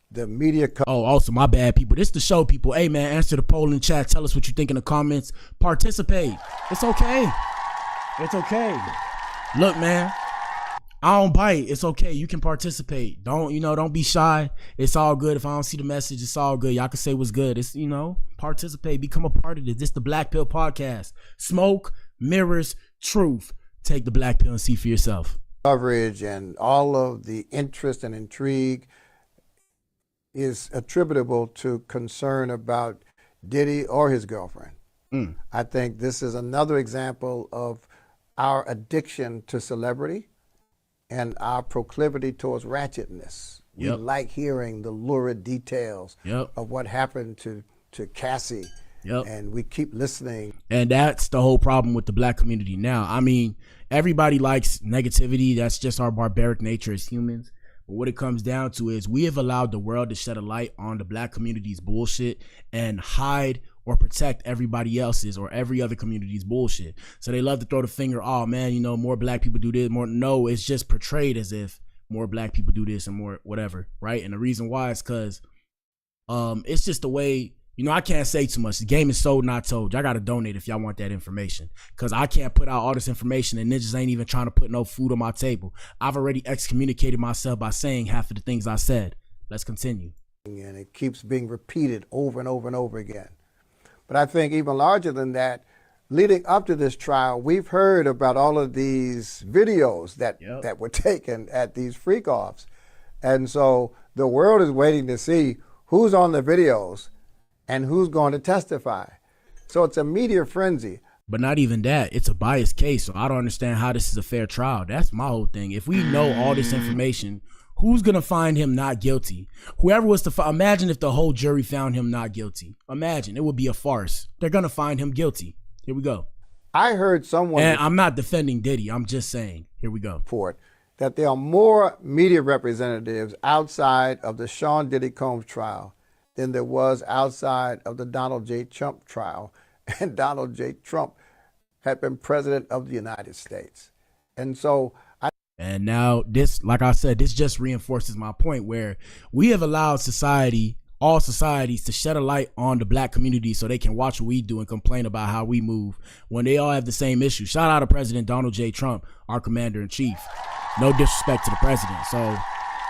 the media. Oh, also, my bad, people. This the show, people. Hey, man, answer the poll in the chat. Tell us what you think in the comments. Participate. It's okay. It's okay. Look, man, I don't bite. It's okay. You can participate. Don't be shy. It's all good. If I don't see the message, it's all good. Y'all can say what's good. It's, participate. Become a part of this. This is the Blac Pill podcast. Smoke, mirrors, truth. Take the Blac Pill and see for yourself. Coverage and all of the interest and intrigue is attributable to concern about Diddy or his girlfriend. I think this is another example of our addiction to celebrity and our proclivity towards ratchetness. We like hearing the lurid details of what happened to Cassie. And we keep listening. And that's the whole problem with the black community now. I mean, everybody likes negativity. That's just our barbaric nature as humans. But what it comes down to is we have allowed the world to shed a light on the black community's bullshit and hide or protect everybody else's or every other community's bullshit. So they love to throw the finger, oh man, more black people do this, more. No, it's just portrayed as if more black people do this and more whatever, right? And the reason why is because it's just the way, I can't say too much. The game is sold, not told. Y'all got to donate if y'all want that information, because I can't put out all this information and niggas ain't even trying to put no food on my table. I've already excommunicated myself by saying half of the things I said. Let's continue. And it keeps being repeated over and over and over again. But I think even larger than that, leading up to this trial, we've heard about all of these videos that were taken at these freak-offs. And so the world is waiting to see who's on the videos and who's going to testify. So it's a media frenzy. But not even that. It's a biased case, so I don't understand how this is a fair trial. That's my whole thing. If we know all this information, who's going to find him not guilty? Whoever was to imagine if the whole jury found him not guilty. Imagine. It would be a farce. They're going to find him guilty. Here we go. I heard someone... And I'm not defending Diddy. I'm just saying. Here we go. ...report that there are more media representatives outside of the Sean Diddy Combs trial than there was outside of the Donald J. Trump trial. And Donald J. Trump had been president of the United States. And so... And now this, like I said, this just reinforces my point where we have allowed society, all societies, to shed a light on the black community so they can watch what we do and complain about how we move when they all have the same issue. Shout out to President Donald J. Trump, our commander-in-chief. No disrespect to the president. So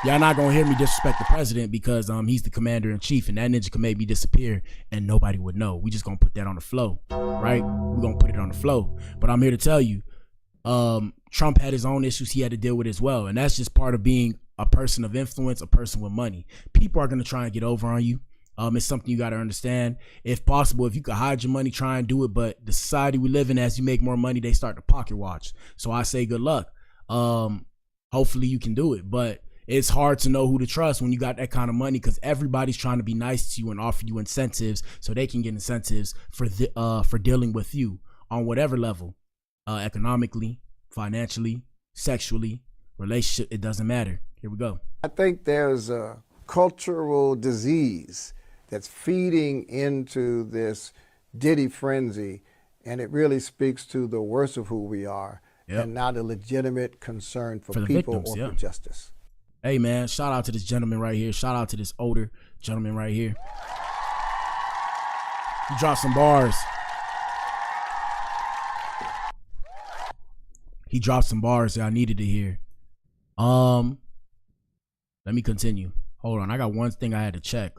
y'all not gonna hear me disrespect the president because he's the commander-in-chief and that ninja can make me disappear and nobody would know. We just gonna put that on the flow, right? We're gonna put it on the flow. But I'm here to tell you, Trump had his own issues he had to deal with as well. And that's just part of being a person of influence, a person with money. People are going to try and get over on you. It's something you got to understand. If possible, if you could hide your money, try and do it. But the society we live in, as you make more money, they start to pocket watch. So I say good luck. Hopefully you can do it. But it's hard to know who to trust when you got that kind of money because everybody's trying to be nice to you and offer you incentives so they can get incentives for dealing with you on whatever level. Economically, financially, sexually, relationship, it doesn't matter. Here we go. I think there's a cultural disease that's feeding into this Diddy frenzy, and it really speaks to the worst of who we are and not a legitimate concern for people victims, or for justice. Hey, man, shout out to this gentleman right here. Shout out to this older gentleman right here. He dropped some bars. He dropped some bars that I needed to hear. Let me continue. Hold on. I got one thing I had to check.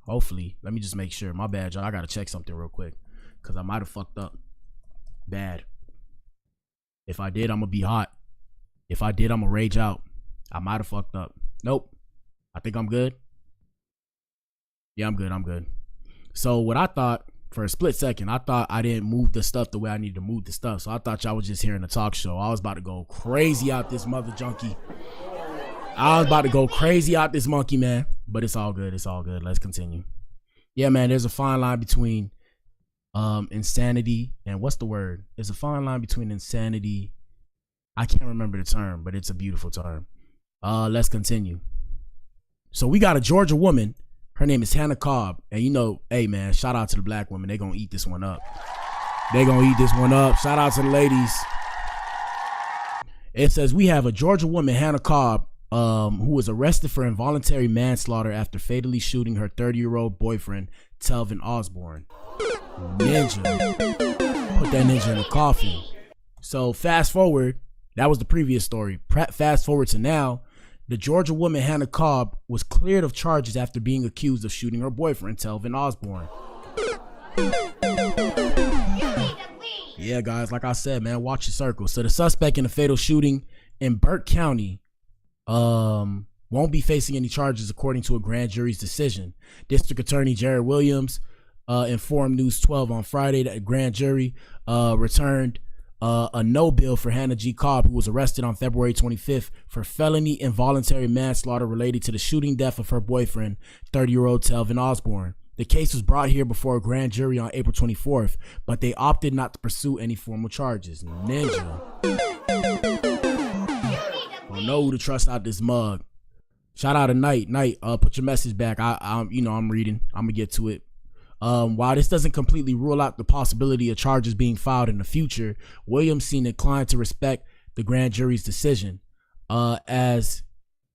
Hopefully. Let me just make sure. My bad, y'all. I got to check something real quick. Because I might have fucked up. Bad. If I did, I'm going to be hot. If I did, I'm going to rage out. I might have fucked up. Nope. I think I'm good. Yeah, I'm good. I'm good. So what I thought... For a split second, I thought I didn't move the stuff the way I needed to move the stuff. So I thought y'all was just hearing a talk show. I was about to go crazy out this mother junkie. I was about to go crazy out this monkey, man. But it's all good. It's all good. Let's continue. Yeah, man, there's a fine line between insanity and what's the word? There's a fine line between insanity. I can't remember the term, but it's a beautiful term. Let's continue. So we got a Georgia woman. Her name is Hannah Cobb. And hey man, shout out to the black women. They gonna eat this one up. They gonna eat this one up. Shout out to the ladies. It says we have a Georgia woman, Hannah Cobb, who was arrested for involuntary manslaughter after fatally shooting her 30-year-old boyfriend, Telvin Osborne. Ninja. Put that ninja in the coffin. So fast forward, that was the previous story. Fast forward to now, the Georgia woman, Hannah Cobb, was cleared of charges after being accused of shooting her boyfriend, Telvin Osborne. Yeah, guys, like I said, man, watch your circle. So the suspect in the fatal shooting in Burke County won't be facing any charges according to a grand jury's decision. District Attorney Jared Williams informed News 12 on Friday that a grand jury returned a no bill for Hannah G. Cobb, who was arrested on February 25th for felony involuntary manslaughter related to the shooting death of her boyfriend, 30-year-old Telvin Osborne. The case was brought here before a grand jury on April 24th, but they opted not to pursue any formal charges. Ninja. Don't know who to trust out this mug. Shout out to Knight. Put your message back. I'm reading. I'm gonna get to it. While this doesn't completely rule out the possibility of charges being filed in the future, Williams seemed inclined to respect the grand jury's decision. As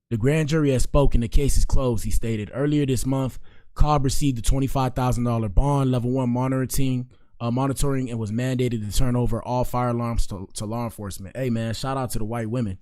the grand jury has spoken, the case is closed, he stated. Earlier this month, Cobb received a $25,000 bond, level 1 monitoring, and was mandated to turn over all fire alarms to law enforcement. Hey, man, shout out to the white women.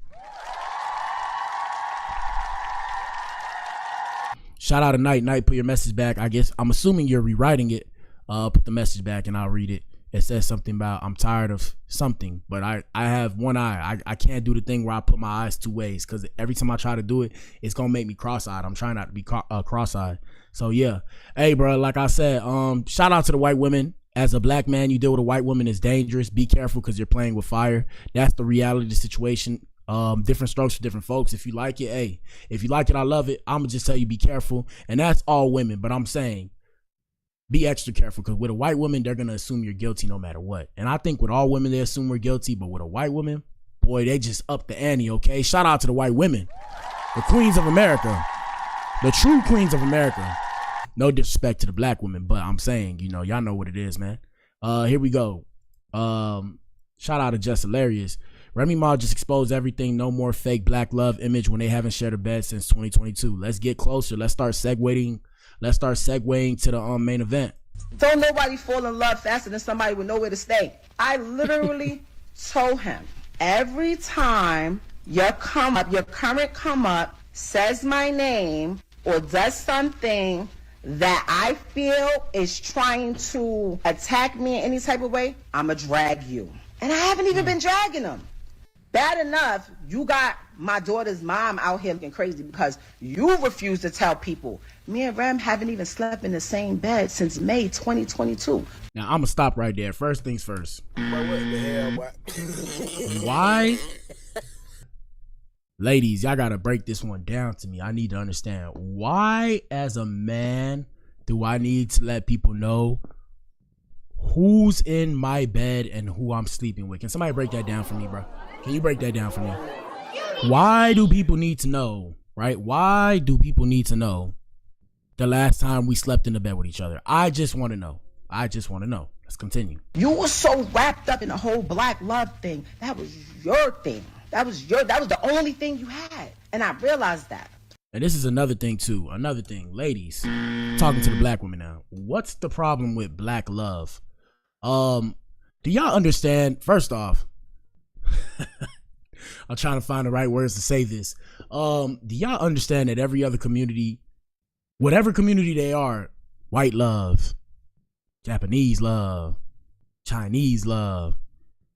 Shout out to Knight. Put your message back. I guess I'm assuming you're rewriting it. Put the message back and I'll read it. It says something about I'm tired of something, but I have one eye. I can't do the thing where I put my eyes two ways, because every time I try to do it, it's gonna make me cross-eyed. I'm trying not to be cross-eyed. So yeah, hey bro, like I said, shout out to the white women. As a black man, you deal with a white woman is dangerous. Be careful because you're playing with fire. That's the reality of the situation. Different strokes for different folks. If you like it, hey, if you like it, I love it. I'm gonna just tell you, be careful. And that's all women, but I'm saying be extra careful, because with a white woman, they're gonna assume you're guilty no matter what. And I think with all women, they assume we're guilty, but with a white woman, boy, they just up the ante. Okay, shout out to the white women, the queens of America, the true queens of America. No disrespect to the black women, but I'm saying, y'all know what it is, man. Here we go. Shout out to Just Hilarious. Remy Ma just exposed everything. No more fake black love image when they haven't shared a bed since 2022. Let's get closer. Let's start segueing to the main event. Don't nobody fall in love faster than somebody with nowhere to stay. I literally told him, every time your current come up says my name or does something that I feel is trying to attack me in any type of way, I'ma drag you. And I haven't even been dragging them. Bad enough, you got my daughter's mom out here looking crazy because you refuse to tell people. Me and Rem haven't even slept in the same bed since May 2022. Now, I'm going to stop right there. First things first. But what the hell, boy? Why? Ladies, y'all got to break this one down to me. I need to understand. Why, as a man, do I need to let people know who's in my bed and who I'm sleeping with? Can somebody break that down for me, bro? Can you break that down for me? Why do people need to know, right? Why do people need to know the last time we slept in the bed with each other? I just want to know. Let's continue. You were so wrapped up in the whole black love thing. That was your thing. That was the only thing you had. And I realized that. And this is another thing too. Another thing, ladies, talking to the black women now. What's the problem with black love? Do y'all understand? First off, I'm trying to find the right words to say this. Do y'all understand that every other community, whatever community they are, white love, Japanese love, Chinese love,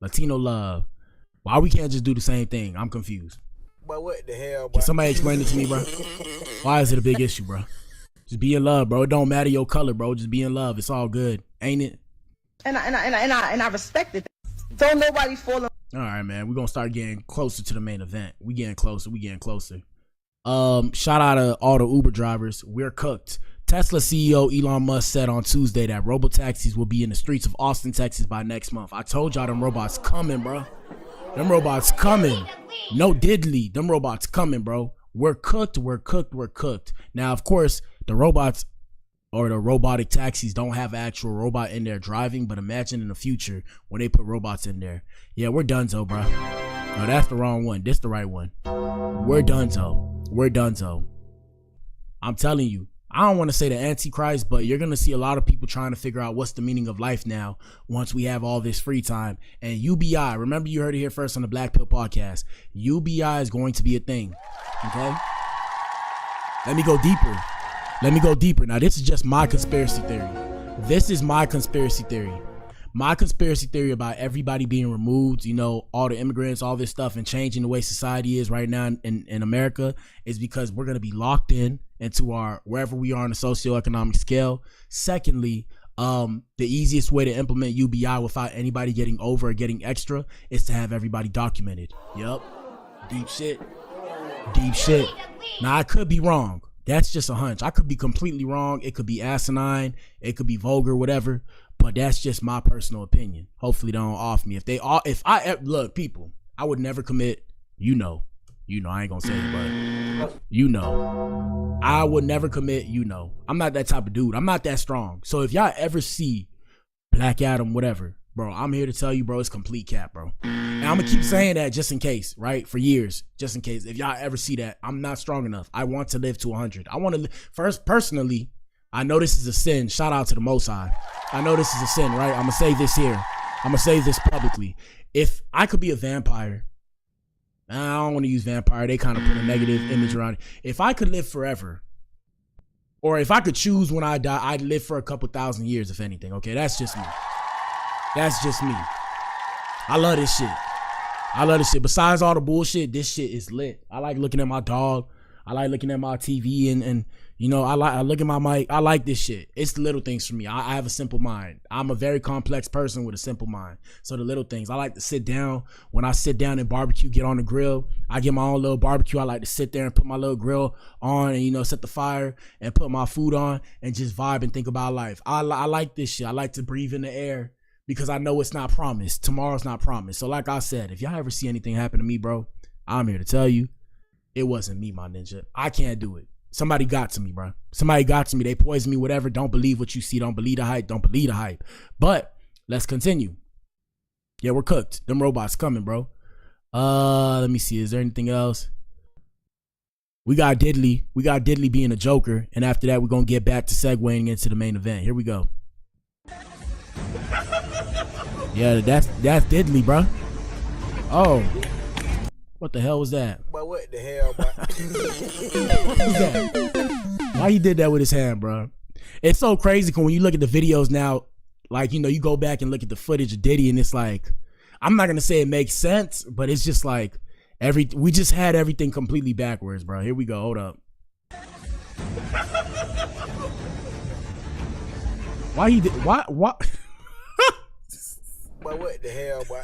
Latino love, why we can't just do the same thing? I'm confused. But what the hell, boy? Can somebody explain it to me, bro? Why is it a big issue, bro? Just be in love, bro. It don't matter your color, bro. Just be in love. It's all good, ain't it? And I respect it. Don't nobody fall in. All right, man. We're gonna start getting closer to the main event. We getting closer. Shout out to all the Uber drivers. We're cooked. Tesla CEO Elon Musk said on Tuesday that robotaxis will be in the streets of Austin, Texas by next month. I told y'all them robots coming, bro. Them robots coming. No diddly. Them robots coming, bro. We're cooked. Now, of course, the robots or the robotic taxis don't have an actual robot in there driving, but imagine in the future when they put robots in there. Yeah, we're donezo, bro. No, that's the wrong one. This the right one. We're donezo. We're donezo. I'm telling you. I don't want to say the Antichrist, but you're going to see a lot of people trying to figure out what's the meaning of life now once we have all this free time. And UBI, remember you heard it here first on the Blac Pill podcast. UBI is going to be a thing. Okay? Let me go deeper. Let me go deeper. Now, this is just my conspiracy theory. This is my conspiracy theory. My conspiracy theory about everybody being removed, you know, all the immigrants, all this stuff, and changing the way society is right now in America is because we're going to be locked in into our wherever we are on the socioeconomic scale. Secondly, the easiest way to implement UBI without anybody getting over or getting extra is to have everybody documented. Yep. Deep shit. Deep shit. Now, I could be wrong. That's just a hunch. I could be completely wrong. It could be asinine. It could be vulgar, whatever. But that's just my personal opinion. Hopefully they don't off me. Look, people, I would never commit, I ain't gonna say it, but I would never commit, I'm not that type of dude. I'm not that strong. So if y'all ever see Black Adam, whatever, bro, I'm here to tell you, bro, it's complete cap, bro. And I'm gonna keep saying that just in case, right? For years, just in case. If y'all ever see that, I'm not strong enough. I want to live to 100. I want to first, personally, I know this is a sin. Shout out to the Most High. I know this is a sin, right? I'm gonna say this here. I'm gonna say this publicly. If I could be a vampire, I don't want to use vampire. They kind of put a negative image around it. If I could live forever, or if I could choose when I die, I'd live for a couple thousand years, if anything. Okay, that's just me. That's just me. I love this shit. I love this shit. Besides all the bullshit, this shit is lit. I like looking at my dog. I like looking at my TV and I look at my mic. I like this shit. It's the little things for me. I have a simple mind. I'm a very complex person with a simple mind. So the little things. I like to sit down. When I sit down and barbecue, get on the grill. I get my own little barbecue. I like to sit there and put my little grill on and, set the fire and put my food on and just vibe and think about life. I like this shit. I like to breathe in the air because I know it's not promised. Tomorrow's not promised. So like I said, if y'all ever see anything happen to me, bro, I'm here to tell you, it wasn't me, my ninja. I can't do it. Somebody got to me, bro. Somebody got to me. They poisoned me, whatever. Don't believe what you see. Don't believe the hype. Don't believe the hype. But let's continue. Yeah, we're cooked. Them robots coming, bro. Let me see. Is there anything else? We got Diddley. We got Diddley being a Joker. And after that, we're going to get back to segueing into the main event. Here we go. Yeah, that's Diddley, bro. Oh. What the hell was that? But what the hell, bro? What was that? Why he did that with his hand, bro? It's so crazy when you look at the videos now, like, you go back and look at the footage of Diddy and it's like, I'm not going to say it makes sense, but it's just like, we just had everything completely backwards, bro. Here we go. Hold up. Why he did, why? But what the hell, bro?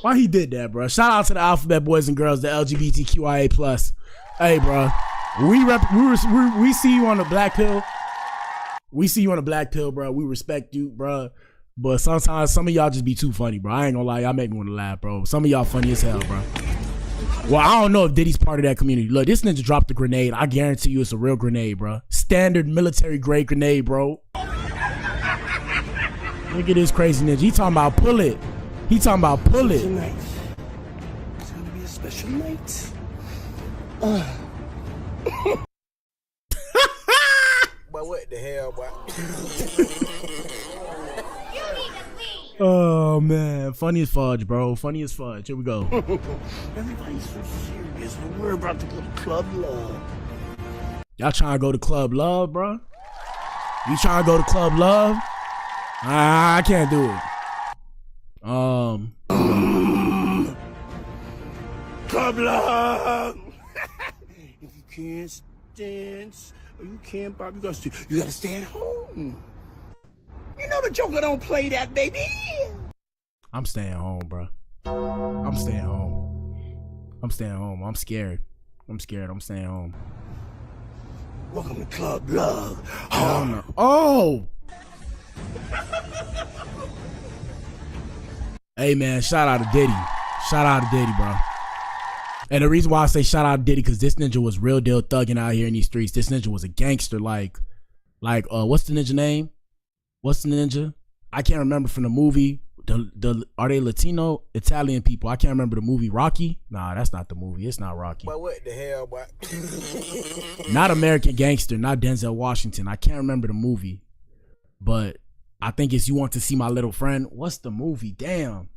Why he did that, bro? Shout out to the alphabet boys and girls, the LGBTQIA+. Hey, bro, we see you on the Blac Pill. We see you on the Blac Pill, bro. We respect you, bro. But sometimes some of y'all just be too funny, bro. I ain't gonna lie, y'all make me want to laugh, bro. Some of y'all funny as hell, bro. Well, I don't know if Diddy's part of that community. Look, this ninja dropped a grenade. I guarantee you it's a real grenade, bro. Standard military grade grenade, bro. Look at this crazy ninja. He talking about pull it. He talking about pull it. Tonight. It's gonna be a special night. But what the hell, bro? Oh, man. Funny as fudge, bro. Funny as fudge. Here we go. Everybody's so serious, but we're about to go to Club Love. Y'all trying to go to Club Love, bro? You trying to go to Club Love? I can't do it. Club Love. If you can't dance or you can't pop, you gotta stay at home. You know the Joker don't play that, baby. I'm staying home, bro. I'm staying home. I'm staying home. I'm scared. I'm staying home. Welcome to Club Love. Oh! Hey, man, shout out to Diddy. Shout out to Diddy, bro. And the reason why I say shout out to Diddy, because this ninja was real deal thugging out here in these streets. This ninja was a gangster, like what's the ninja name? What's the ninja? I can't remember from the movie. are they Latino Italian people? I can't remember the movie Rocky. Nah, that's not the movie. It's not Rocky. But what the hell, boy? Not American Gangster, not Denzel Washington. I can't remember the movie, but I think it's You Want to See My Little Friend. What's the movie? Damn.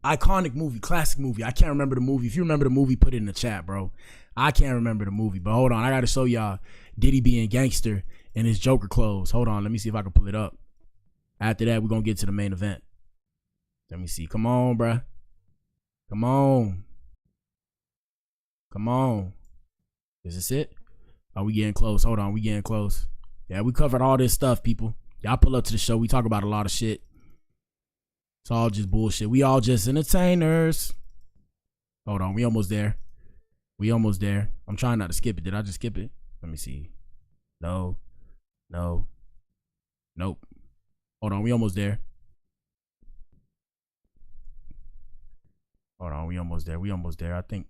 Iconic movie, classic movie. I can't remember the movie. If you remember the movie, put it in the chat, bro. I can't remember the movie, but hold on. I got to show y'all Diddy being gangster in his Joker clothes. Hold on. Let me see if I can pull it up. After that, we're going to get to the main event. Let me see. Come on, bruh. Come on. Come on. Is this it? Are we getting close? Hold on. We getting close. Yeah, we covered all this stuff, people. Y'all pull up to the show. We talk about a lot of shit. It's all just bullshit. We all just entertainers. Hold on. We almost there. We almost there. I'm trying not to skip it. Did I just skip it? Let me see. No. No. Nope. Hold on. We almost there. Hold on, we almost there. We almost there. I think.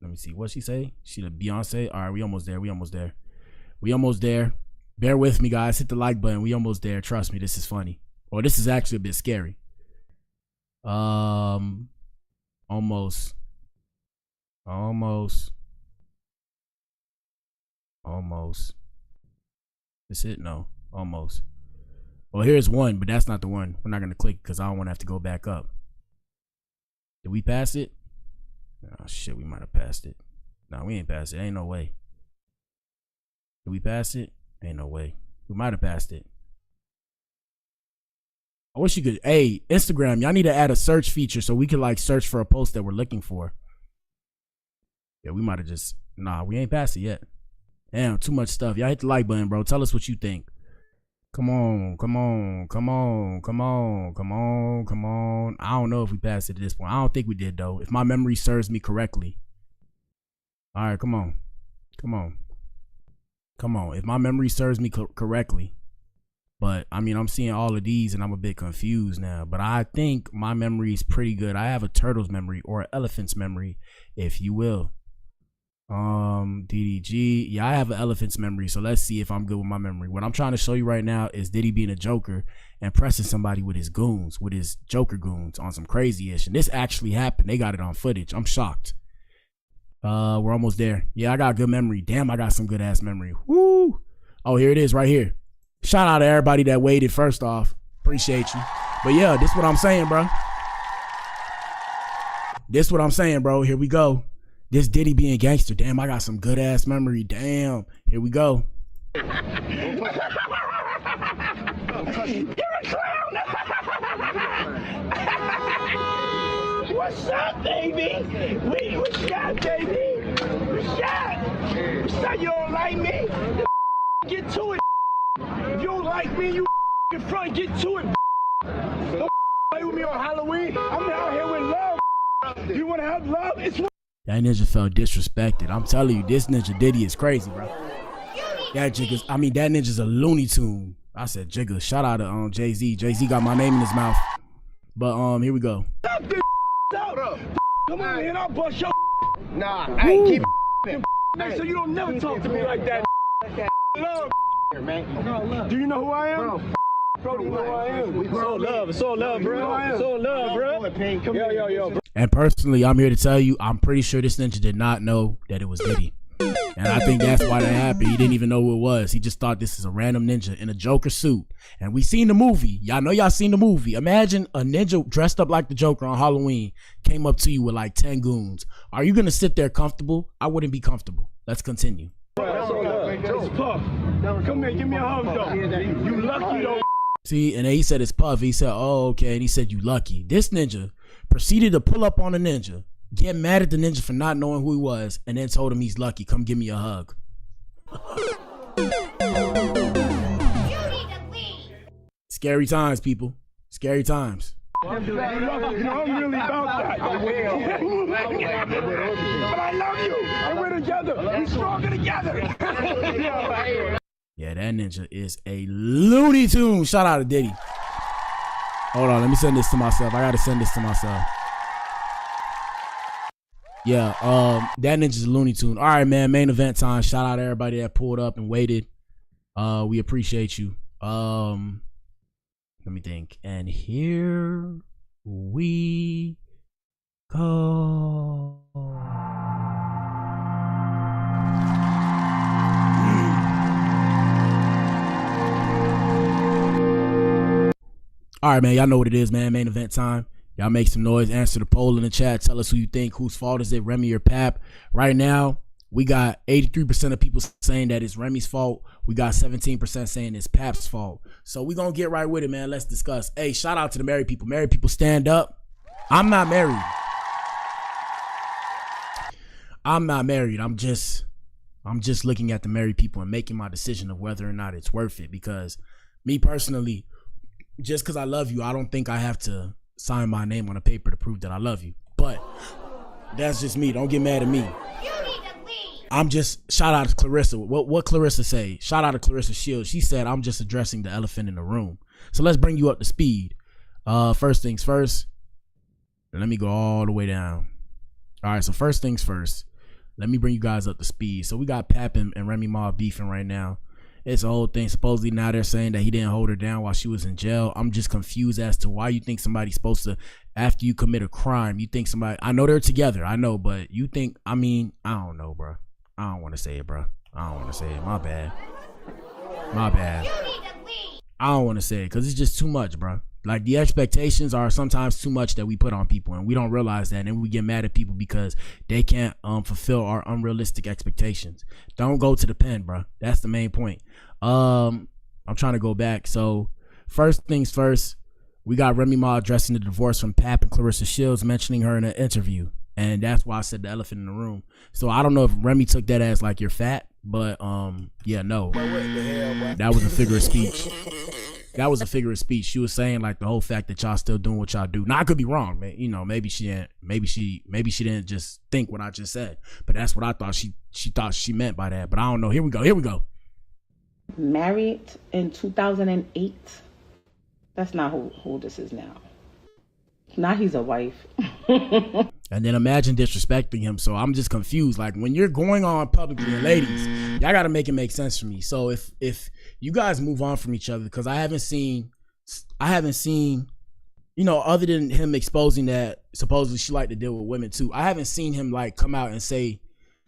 Let me see. What'd she say? She the Beyonce. All right, we almost there. We almost there. We almost there. Bear with me, guys. Hit the like button. We almost there. Trust me, this is funny. Or this is actually a bit scary. Almost. Almost. Almost. Is it? No. Almost. Well, here's one, but that's not the one. We're not gonna click because I don't want to have to go back up. Did we pass it? Oh shit, we might have passed it. No, we ain't passed it. Ain't no way. Did we pass it? Ain't no way. We might have passed it. I wish you could. Hey, Instagram, y'all need to add a search feature so we could like search for a post that we're looking for. Yeah, we might have just. Nah, we ain't passed it yet. Damn, too much stuff. Y'all hit the like button, bro. Tell us what you think. Come on, come on, come on, come on, come on, come on. I don't know if we passed it at this point. I don't think we did, though. If my memory serves me correctly. All right, come on. Come on. Come on. If my memory serves me correctly. But, I mean, I'm seeing all of these, and I'm a bit confused now. But I think my memory is pretty good. I have a turtle's memory or an elephant's memory, if you will. DDG. Yeah, I have an elephant's memory, so let's see if I'm good with my memory. What I'm trying to show you right now is Diddy being a Joker and pressing somebody with his goons, with his Joker goons on some crazy ish. And this actually happened. They got it on footage. I'm shocked. We're almost there. Yeah, I got good memory. Damn, I got some good ass memory. Woo! Oh, here it is right here. Shout out to everybody that waited first off. Appreciate you. But yeah, this is what I'm saying, bro. This is what I'm saying, bro. Here we go. This Diddy being gangster. Damn, I got some good ass memory. Damn. Here we go. You're a clown! What's up, baby? We shot, baby. We shot. You don't like me? Get to it. If you don't like me, you in front. Get to it. Don't play with me on Halloween. I'm out here with love. You want to have love? It's that ninja felt disrespected. I'm telling you, this ninja Diddy is crazy, bro. That ninja's a Looney Tune. I said Jigga. Shout out to Jay-Z. Jay-Z got my name in his mouth. But here we go. Come on in, I'll bust your. Nah, I ain't keep it. So you don't never talk to me like that. Love, man. do you know who I am? Bro, you know who I am. It's all love. It's all love, bro. It's all love, bro. Yo, bro. And personally, I'm here to tell you, I'm pretty sure this ninja did not know that it was Diddy. And I think that's why that happened. He didn't even know who it was. He just thought this is a random ninja in a Joker suit. And we seen the movie. Y'all know y'all seen the movie. Imagine a ninja dressed up like the Joker on Halloween came up to you with like 10 goons. Are you going to sit there comfortable? I wouldn't be comfortable. Let's continue. It's Puff. Come here, give me a hug, though. You lucky, though. See, and then he said it's Puff. He said, oh, okay. And he said, you lucky. This ninja proceeded to pull up on the ninja, get mad at the ninja for not knowing who he was, and then told him he's lucky. Come give me a hug. Scary times, people. Scary times. I'm really about that. But I love you. And we're together. We're stronger together. Yeah, that ninja is a Looney Tune. Shout out to Diddy. Hold on, let me send this to myself. I gotta send this to myself. Yeah, that ninja's a Looney Tune. All right, man, main event time. Shout out to everybody that pulled up and waited. We appreciate you. Let me think. And here we go. All right, man. Y'all know what it is, man. Main event time. Y'all make some noise. Answer the poll in the chat. Tell us who you think. Whose fault is it, Remy or Pap? Right now, we got 83% of people saying that it's Remy's fault. We got 17% saying it's Pap's fault. So we're going to get right with it, man. Let's discuss. Hey, shout out to the married people. Married people, stand up. I'm not married. I'm just looking at the married people and making my decision of whether or not it's worth it. Because me personally, just because I love you, I don't think I have to sign my name on a paper to prove that I love you. But that's just me. Don't get mad at me. I'm just, shout out to Clarissa. What Clarissa say? Shout out to Clarissa Shields. She said, I'm just addressing the elephant in the room. So let's bring you up to speed. First things first. Let me go all the way down. All right, so first things first. Let me bring you guys up to speed. So we got Pap and Remy Ma beefing right now. It's a whole thing. Supposedly now they're saying that he didn't hold her down while she was in jail. I'm just confused as to why you think somebody's supposed to, after you commit a crime, you think somebody, I know they're together, I know, but you think, I don't know, bro. I don't want to say it, bro. I don't want to say it. My bad. I don't want to say it because it's just too much, bro. Like, the expectations are sometimes too much that we put on people, and we don't realize that, and we get mad at people because they can't fulfill our unrealistic expectations. Don't go to the pen, bro. That's the main point. I'm trying to go back. So first things first, we got Remy Ma addressing the divorce from Pap and Clarissa Shields, mentioning her in an interview. And that's why I said the elephant in the room. So I don't know if Remy took that as like you're fat, but yeah, no. That was a figure of speech. That was a figure of speech. She was saying like the whole fact that y'all still doing what y'all do. Now I could be wrong, man. You know, maybe she didn't just think what I just said. But that's what I thought she thought she meant by that. But I don't know. Here we go. Married in 2008. That's not who this is now. Now he's a wife. And then imagine disrespecting him. So I'm just confused. Like, when you're going on publicly, and ladies, y'all got to make it make sense for me. So if you guys move on from each other, because I haven't seen, you know, other than him exposing that supposedly she liked to deal with women too, I haven't seen him like come out and say,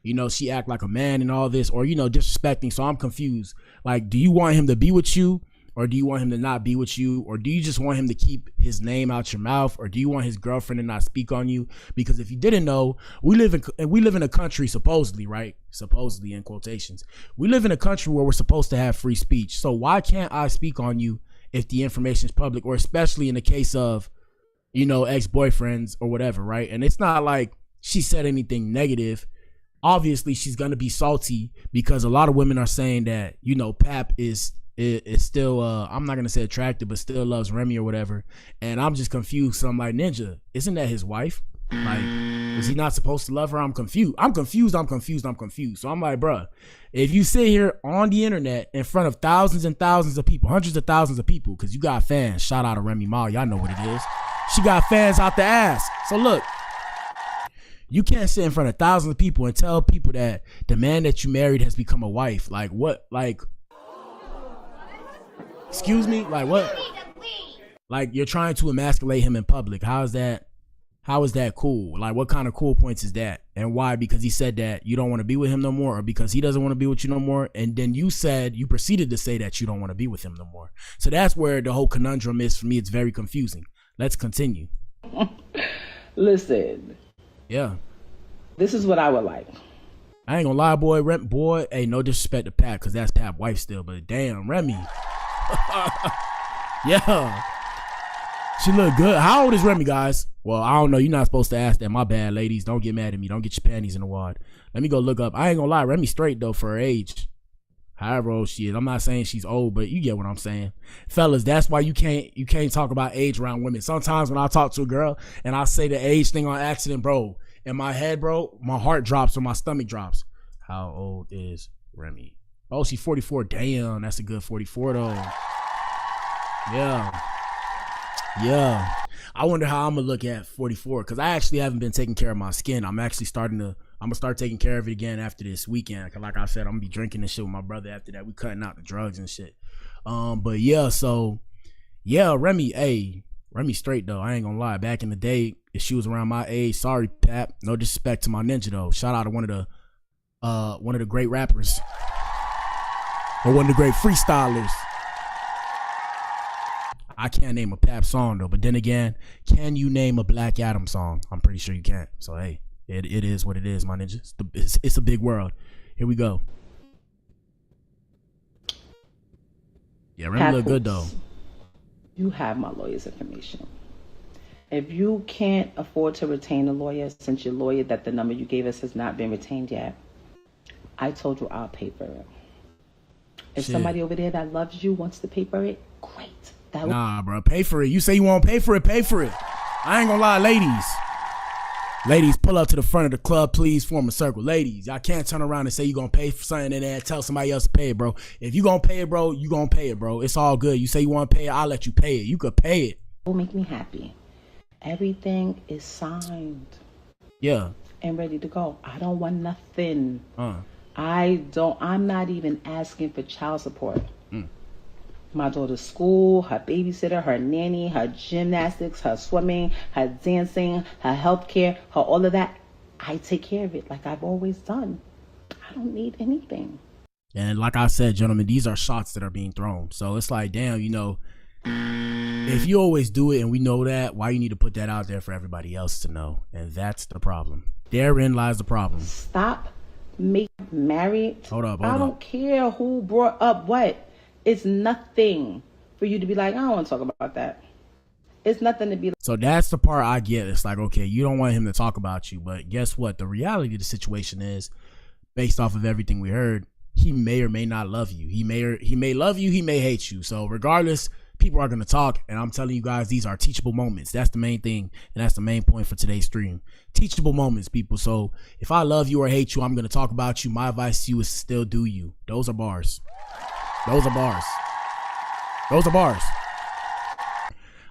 you know, she act like a man and all this, or, you know, disrespecting. So I'm confused. Like, do you want him to be with you? Or do you want him to not be with you? Or do you just want him to keep his name out your mouth? Or do you want his girlfriend to not speak on you? Because if you didn't know, we live in a country, supposedly, right? Supposedly, in quotations. We live in a country where we're supposed to have free speech. So why can't I speak on you if the information is public? Or especially in the case of, you know, ex-boyfriends or whatever, right? And it's not like she said anything negative. Obviously, she's going to be salty because a lot of women are saying that, you know, Pap is still I'm not gonna say attractive, but still loves Remy or whatever. And I'm just confused. So I'm like, Ninja, isn't that his wife? Like, is he not supposed to love her? I'm confused. So I'm like, bruh, if you sit here on the internet in front of thousands and thousands of people, hundreds of thousands of people, because you got fans, shout out to Remy Ma, y'all know what it is. She got fans out the ass. So look, you can't sit in front of thousands of people and tell people that the man that you married has become a wife. Like, what? Like, excuse me? Like, what? Like, you're trying to emasculate him in public. How is that cool? Like, what kind of cool points is that? And why? Because he said that you don't want to be with him no more, or because he doesn't want to be with you no more? And then you proceeded to say that you don't want to be with him no more. So that's where the whole conundrum is for me. It's very confusing. Let's continue. Listen. Yeah. This is what I would like. I ain't gonna lie, boy. Hey, no disrespect to Pat, because that's Pat's wife still, but damn, Remy. Yeah, she look good. How old is Remy, guys? Well, I don't know. You're not supposed to ask that. My bad, ladies. Don't get mad at me. Don't get your panties in the wad. Let me go look up. I ain't gonna lie. Remy's straight though for her age. However old she is. I'm not saying she's old, but you get what I'm saying. Fellas, that's why you can't talk about age around women. Sometimes when I talk to a girl and I say the age thing on accident, bro, in my head, bro, my heart drops or my stomach drops. How old is Remy? Oh, she's 44. Damn, that's a good 44 though. Yeah. I wonder how I'm gonna look at 44, because I actually haven't been taking care of my skin. I'm gonna start taking care of it again after this weekend. Cause like I said, I'm gonna be drinking this shit with my brother after that. We cutting out the drugs and shit. But yeah, so Yeah, Remy straight though. I ain't gonna lie. Back in the day, if she was around my age, sorry, Pap. No disrespect to my ninja though. Shout out to one of the great rappers. Or one of the great freestylers. I can't name a Pap song though, but then again, can you name a Black Adam song? I'm pretty sure you can't. So hey, it is what it is, my ninja. It's a big world. Here we go. Yeah, Remy look good though. You have my lawyer's information. If you can't afford to retain a lawyer, since your lawyer that the number you gave us has not been retained yet, I told you I'll pay for it. If somebody over there that loves you wants to pay for it, great. Nah, bro, pay for it. You say you want to pay for it, pay for it. I ain't gonna lie, ladies. Ladies, pull up to the front of the club, please form a circle. Ladies, I can't turn around and say you gonna pay for something and then tell somebody else to pay it, bro. If you gonna pay it, bro, you gonna pay it, bro. It's all good. You say you want to pay it, I'll let you pay it. You could pay it. It will make me happy. Everything is signed. Yeah. And ready to go. I don't want nothing. I'm not even asking for child support. My daughter's school, her babysitter, her nanny, her gymnastics, her swimming, her dancing, her healthcare, her all of that. I take care of it like I've always done. I don't need anything. And like I said, gentlemen, these are shots that are being thrown. So it's like, damn, you know, if you always do it and we know that, why you need to put that out there for everybody else to know? And that's the problem. Therein lies the problem. Stop making married. Hold up. I don't care who brought up what. It's nothing for you to be like, I don't want to talk about that. It's nothing to be like. So that's the part I get. It's like, okay, you don't want him to talk about you, but guess what? The reality of the situation is, based off of everything we heard, he may or may not love you. He may love you, he may hate you. So regardless, people are going to talk, and I'm telling you guys, these are teachable moments. That's the main thing, and that's the main point for today's stream. Teachable moments, people. So if I love you or hate you, I'm going to talk about you. My advice to you is still do you. Those are bars. Those are bars. Those are bars.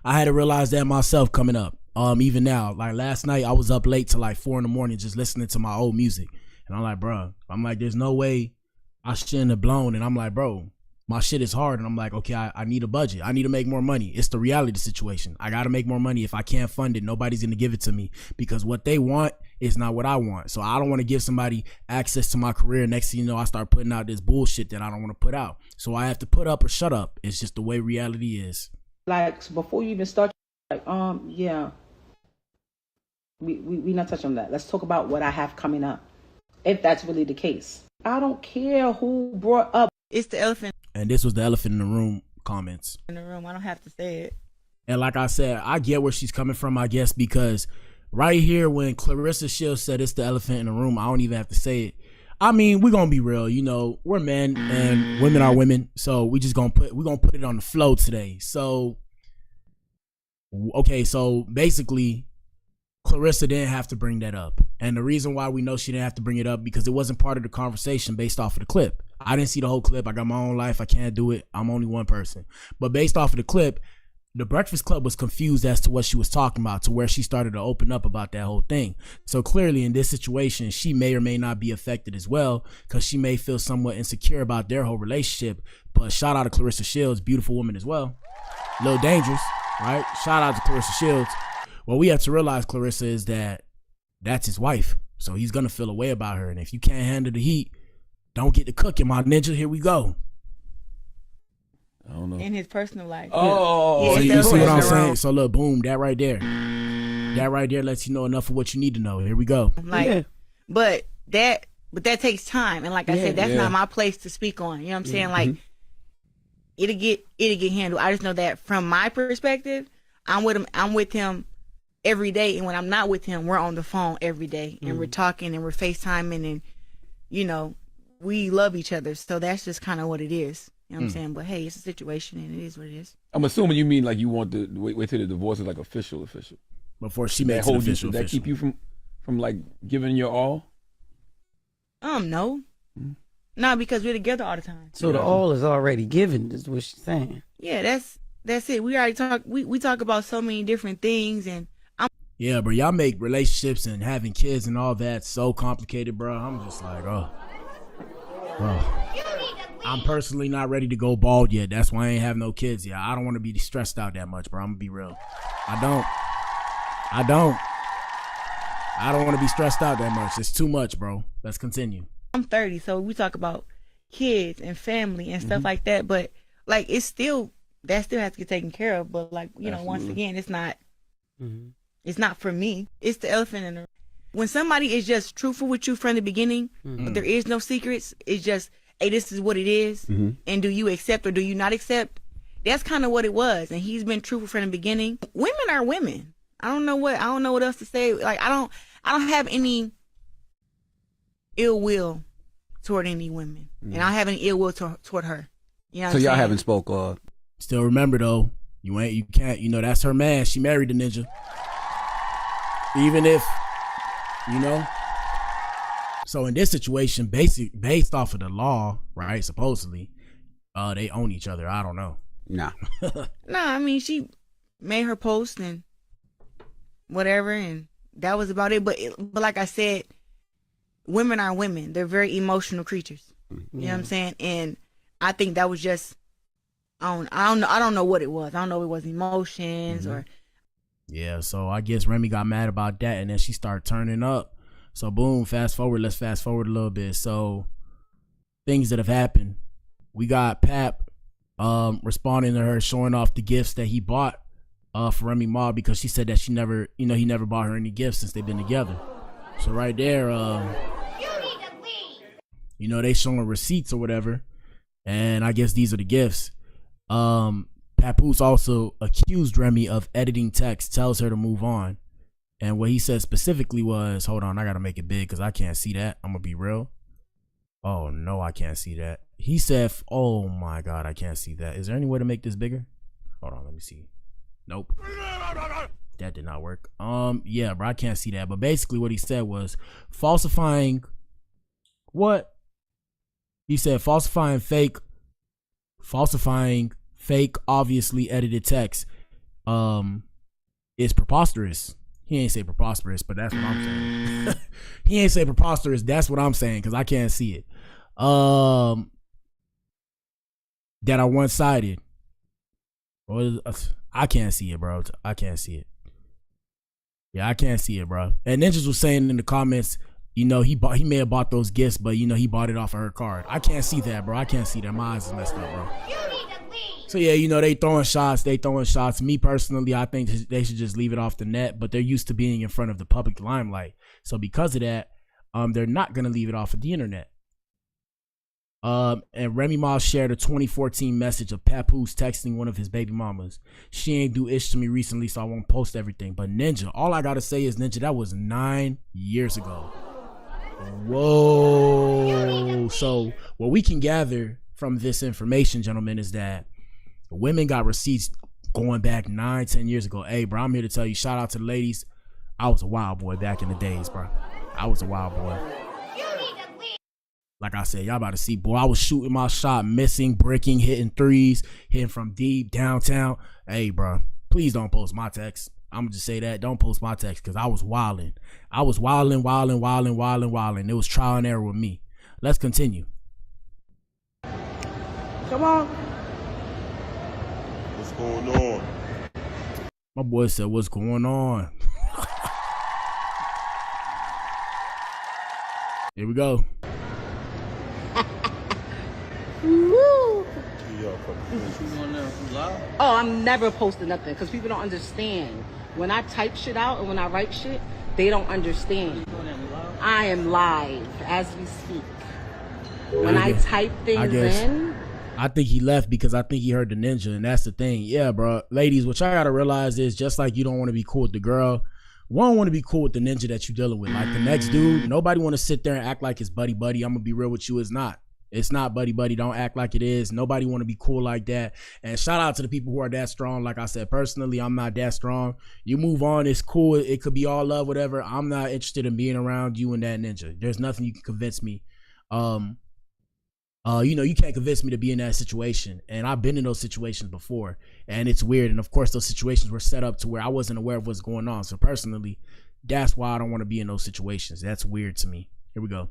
I had to realize that myself coming up. Even now, like last night, I was up late till like 4 a.m. just listening to my old music. And I'm like, bro, there's no way I shouldn't have blown. And I'm like, bro, my shit is hard. And I'm like, okay, I need a budget. I need to make more money. It's the reality of the situation. I got to make more money. If I can't fund it, nobody's going to give it to me because what they want is not what I want. So I don't want to give somebody access to my career. Next thing you know, I start putting out this bullshit that I don't want to put out. So I have to put up or shut up. It's just the way reality is. Like, so before you even start, like, yeah, we not touch on that. Let's talk about what I have coming up. If that's really the case. I don't care who brought up. It's the elephant. And this was the elephant in the room comments. In the room, I don't have to say it. And like I said, I get where she's coming from, I guess, because right here when Clarissa Shields said it's the elephant in the room, I don't even have to say it. I mean, we're gonna be real, you know, we're men and women are women, so we're gonna put it on the flow today. So okay, so basically Clarissa didn't have to bring that up. And the reason why we know she didn't have to bring it up because it wasn't part of the conversation based off of the clip. I didn't see the whole clip. I got my own life. I can't do it. I'm only one person. But based off of the clip, the Breakfast Club was confused as to what she was talking about, to where she started to open up about that whole thing. So clearly in this situation, she may or may not be affected as well because she may feel somewhat insecure about their whole relationship. But shout out to Clarissa Shields, beautiful woman as well. A little dangerous, right? Shout out to Clarissa Shields. What we have to realize, Clarissa, is that that's his wife. So he's going to feel a way about her. And if you can't handle the heat, don't get to cooking, my ninja. Here we go. I don't know. In his personal life. Oh, so you see what I'm saying? So look, boom, that right there. That right there lets you know enough of what you need to know. Here we go. Like, but that takes time. And like I said, that's not my place to speak on. You know what I'm saying? Like, it'll get handled. I just know that from my perspective, I'm with him every day, and when I'm not with him, we're on the phone every day, and we're talking, and we're FaceTiming, and you know, we love each other. So that's just kind of what it is. You know what I'm saying? But hey, it's a situation, and it is what it is. I'm assuming you mean like you want to wait till the divorce is like official before she makes it official. Does that keep you from like giving your all? No. No, because we're together all the time. So the all is already given, is what she's saying. Yeah, that's it. We already talk. We talk about so many different things, and yeah, bro. Y'all make relationships and having kids and all that so complicated, bro. I'm just like, I'm personally not ready to go bald yet. That's why I ain't have no kids yet. I don't want to be stressed out that much, bro. I'm gonna be real. I don't want to be stressed out that much. It's too much, bro. Let's continue. I'm 30, so we talk about kids and family and stuff like that, but like that still has to get taken care of. But like, you know, once again, it's not for me. It's the elephant in the room. When somebody is just truthful with you from the beginning, but there is no secrets, it's just, hey, this is what it is, and do you accept or do you not accept? That's kind of what it was, and he's been truthful from the beginning. Women are women. I don't know what else to say. Like I don't have any ill will toward any women, and I don't have any ill will toward her. You know. So y'all haven't spoke. Still remember though, you can't. You know that's her man. She married the ninja. Even if, you know. So in this situation, based off of the law, right? Supposedly, they own each other. I don't know. Nah. Nah, I mean she made her post and whatever, and that was about it. But like I said, women are women. They're very emotional creatures. You know what I'm saying? And I think that was just I don't know what it was. I don't know if it was emotions or. Yeah, so I guess Remy got mad about that, and then she started turning up. So boom, let's fast forward a little bit. So things that have happened. We got Pap responding to her, showing off the gifts that he bought for Remy Ma, because she said that he never bought her any gifts since they've been together. So right there, they showing receipts or whatever, and I guess these are the gifts. Papoose also accused Remy of editing text, tells her to move on. And what he said specifically was, hold on, I gotta make it big because I can't see that. I'm gonna be real. Oh no, I can't see that. He said, oh my God, I can't see that. Is there any way to make this bigger? Hold on, let me see. Nope. That did not work. Yeah, bro, I can't see that. But basically what he said was falsifying what? He said falsifying fake, obviously edited text is preposterous. He ain't say preposterous, but that's what I'm saying. He ain't say preposterous, that's what I'm saying, because I can't see it. That are one-sided. I can't see it, bro. I can't see it. Yeah, I can't see it, bro. And Ninjas was saying in the comments, he may have bought those gifts, but he bought it off of her card. I can't see that, bro. I can't see that. My eyes is messed up, bro. So yeah, they throwing shots. Me personally, I think they should just leave it off the net, but they're used to being in front of the public limelight. So because of that, they're not gonna leave it off of the internet. And Remy Ma shared a 2014 message of Papoose texting one of his baby mamas. She ain't do ish to me recently, so I won't post everything. But Ninja, all I gotta say is, Ninja, that was 9 years ago. Whoa. So what we can gather from this information, gentlemen, is that women got receipts going back 9-10 years ago. Hey, bro, I'm here to tell you, shout out to the ladies. I was a wild boy back in the days, bro. I was a wild boy. Like I said, y'all about to see, boy, I was shooting my shot, missing, bricking, hitting threes, hitting from deep, downtown. Hey, bro, please don't post my text. I'm going to just say that. Don't post my text, because I was wilding. I was wilding. It was trial and error with me. Let's continue. Come on. What's going on? My boy said, what's going on? Here we go. Woo. Oh, I'm never posting nothing because people don't understand. When I type shit out and when I write shit, they don't understand. I am live as we speak. When I type things in. I think he left because I think he heard the ninja, and that's the thing. Yeah, bro. Ladies, what y'all gotta realize is, just like you don't want to be cool with the girl, one want to be cool with the ninja that you're dealing with. Like the next dude, nobody want to sit there and act like it's buddy. I'm gonna be real with you, it's not. It's not buddy. Don't act like it is. Nobody want to be cool like that. And shout out to the people who are that strong. Like I said, personally, I'm not that strong. You move on, it's cool. It could be all love, whatever. I'm not interested in being around you and that ninja. There's nothing you can convince me. You can't convince me to be in that situation. And I've been in those situations before, and it's weird. And of course, those situations were set up to where I wasn't aware of what's going on. So personally, that's why I don't want to be in those situations. That's weird to me. Here we go.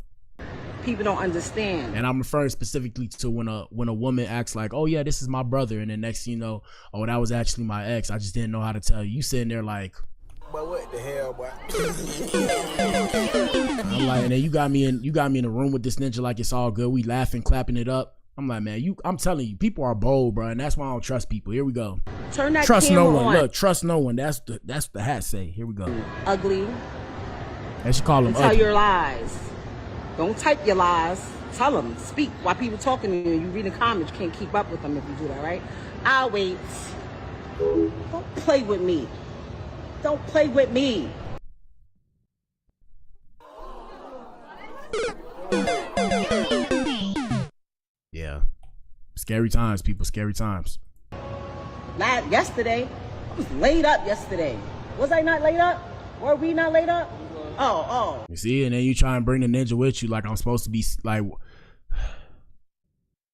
people don't understand. And I'm referring specifically to when a woman acts like, oh yeah, this is my brother, and then next thing you know, oh, that was actually my ex. I just didn't know how to tell you. You sitting there like, But what the hell, boy? I'm like, and then you got me in a room with this ninja like it's all good. We laughing, clapping it up. I'm like, man, I'm telling you, people are bold, bro, and that's why I don't trust people. Here we go. Turn that trust camera no one. on. Look, trust no one. That's the hat say. Here we go. Ugly. They should call them Tell ugly. your lies. Don't type your lies. Tell them. Speak. While people talking to you, you reading comments, you can't keep up with them if you do that, right? I'll wait. Don't play with me. Don't play with me. Yeah. Scary times, people. Scary times. Yesterday, I was laid up yesterday. Was I not laid up? Were we not laid up? Oh. You see, and then you try and bring the ninja with you like I'm supposed to be like,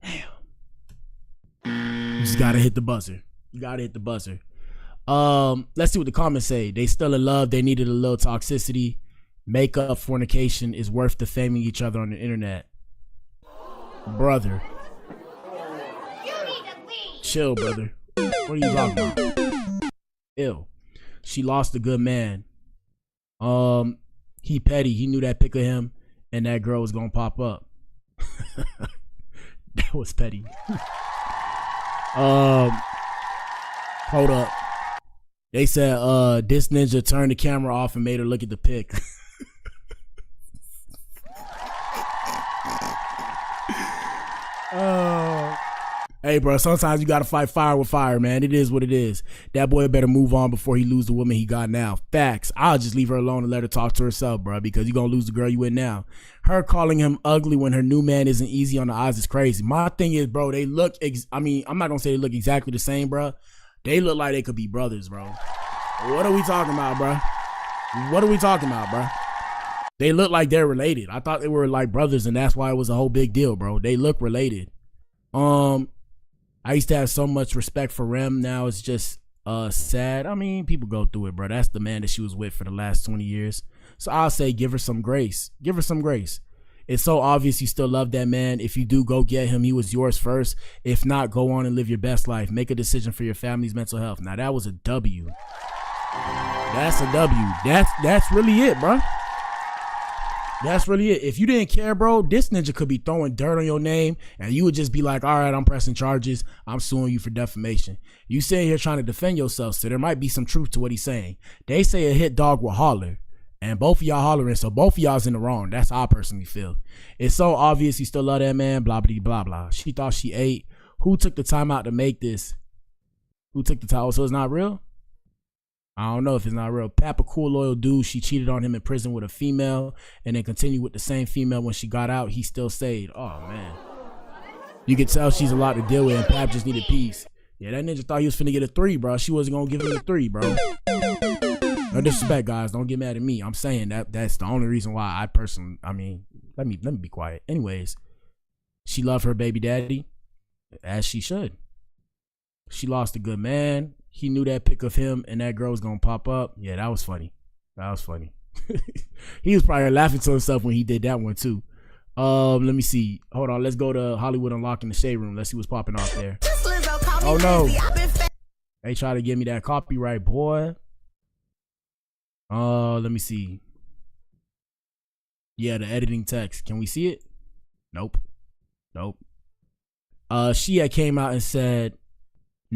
damn. You just gotta hit the buzzer. You gotta hit the buzzer. Let's see what the comments say. They still in love. They needed a little toxicity. Makeup, fornication is worth defaming each other on the internet. Brother. Chill, brother. What are you talking about? Ill. She lost a good man. He petty. He knew that pic of him and that girl was gonna pop up. That was petty. Hold up. They said this ninja turned the camera off and made her look at the pic. Hey, bro, sometimes you gotta fight fire with fire, man. It is what it is. That boy better move on before he lose the woman he got now. Facts. I'll just leave her alone and let her talk to herself, bro, because you gonna lose the girl you with now. Her calling him ugly when her new man isn't easy on the eyes is crazy. My thing is, bro, they look, I'm not gonna say they look exactly the same, bro. They look like they could be brothers, bro. What are we talking about, bro? What are we talking about, bro? They look like they're related. I thought they were like brothers, and that's why it was a whole big deal, bro. They look related. I used to have so much respect for Rem. Now it's just sad. I mean, people go through it, bro. That's the man that she was with for the last 20 years. So I'll say give her some grace. Give her some grace. It's so obvious you still love that man. If you do, go get him. He was yours first. If not, go on and live your best life. Make a decision for your family's mental health. Now that was a W. That's a W. That's really it, bro. That's really it. If you didn't care, bro, this ninja could be throwing dirt on your name and you would just be like, all right, I'm pressing charges. I'm suing you for defamation. You sitting here trying to defend yourself, so there might be some truth to what he's saying. They say a hit dog will holler, and both of y'all hollering, so both of y'all's in the wrong. That's how I personally feel. It's so obvious you still love that man, blah, blah, blah, blah. She thought she ate. Who took the time out to make this? Who took the time? So it's not real? I don't know if it's not real. Pap, a cool, loyal dude. She cheated on him in prison with a female and then continued with the same female when she got out. He still stayed. Oh, man. You could tell she's a lot to deal with, and Pap just needed peace. Yeah, that ninja thought he was finna get a 3, bro. She wasn't gonna give him a 3, bro. No disrespect, guys. Don't get mad at me. I'm saying that's the only reason why I personally, let me be quiet. Anyways, she loved her baby daddy, as she should. She lost a good man. He knew that pic of him and that girl was gonna pop up. Yeah, that was funny. That was funny. He was probably laughing to himself when he did that one too. Let me see. Hold on. Let's go to Hollywood Unlocked in the Shade Room. Let's see what's popping off there. Oh no. They try to give me that copyright, boy. Let me see. Yeah, the editing text. Can we see it? Nope. She had came out and said,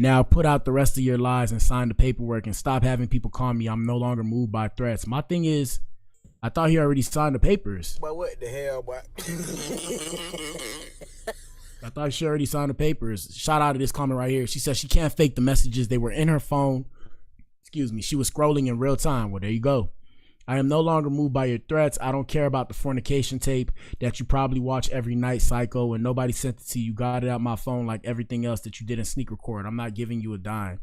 now put out the rest of your lies and sign the paperwork and stop having people call me. I'm no longer moved by threats. My thing is, I thought he already signed the papers. But what the hell, boy? I thought she already signed the papers. Shout out to this comment right here. She said she can't fake the messages. They were in her phone. Excuse me. She was scrolling in real time. Well, there you go. I am no longer moved by your threats. I don't care about the fornication tape that you probably watch every night, psycho, and nobody sent it to you. You got it out my phone like everything else that you didn't sneak record. I'm not giving you a dime.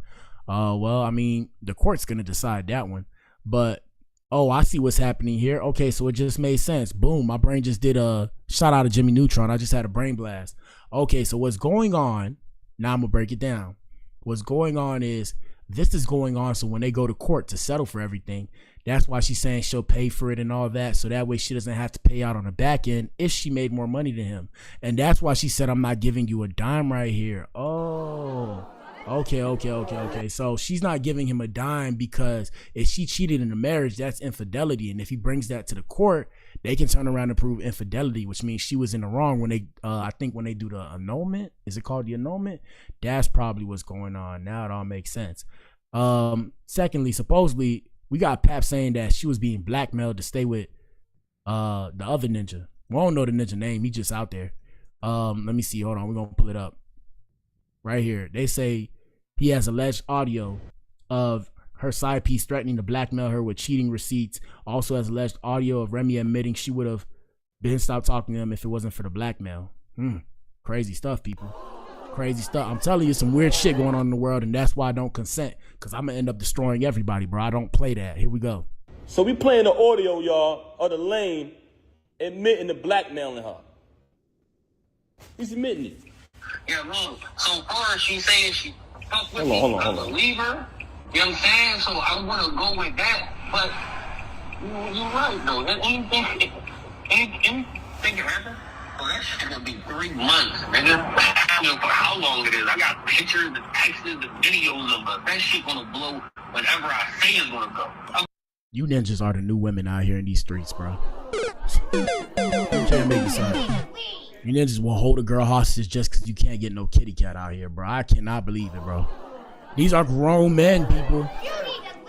Well, I mean, the court's going to decide that one. But, oh, I see what's happening here. Okay, so it just made sense. Boom, my brain just did a shout out to Jimmy Neutron. I just had a brain blast. Okay, so what's going on, now I'm going to break it down. What's going on is this is going on. So when they go to court to settle for everything, that's why she's saying she'll pay for it and all that. So that way she doesn't have to pay out on the back end if she made more money than him. And that's why she said, I'm not giving you a dime right here. Oh, okay. So she's not giving him a dime because if she cheated in a marriage, that's infidelity. And if he brings that to the court, they can turn around and prove infidelity, which means she was in the wrong when they, I think when they do the annulment, is it called the annulment? That's probably what's going on. Now it all makes sense. Secondly, supposedly, we got Pap saying that she was being blackmailed to stay with the other ninja. We don't know the ninja name. He just out there. Let me see. Hold on. We're going to pull it up. Right here. They say he has alleged audio of her side piece threatening to blackmail her with cheating receipts. Also has alleged audio of Remy admitting she would have been stopped talking to him if it wasn't for the blackmail. Crazy stuff, people. Crazy stuff. I'm telling you, some weird shit going on in the world, and that's why I don't consent, because I'm gonna end up destroying everybody, bro. I don't play that. Here we go. So we playing the audio, y'all, of the lame admitting to blackmailing her. He's admitting it. Yeah, man. So far, she's saying she fuck with me. I believe her. You know what I'm saying? So I want to go with that. But you're right, though. Anything can happen. Oh, that shit gonna be 3 months, nigga. I don't know for how long it is. I got pictures, the texts, the videos of her. That shit gonna blow whenever I say it's gonna go. You ninjas are the new women out here in these streets, bro. You can't make this up. You ninjas will hold a girl hostage just because you can't get no kitty cat out here, bro. I cannot believe it, bro. These are grown men, people.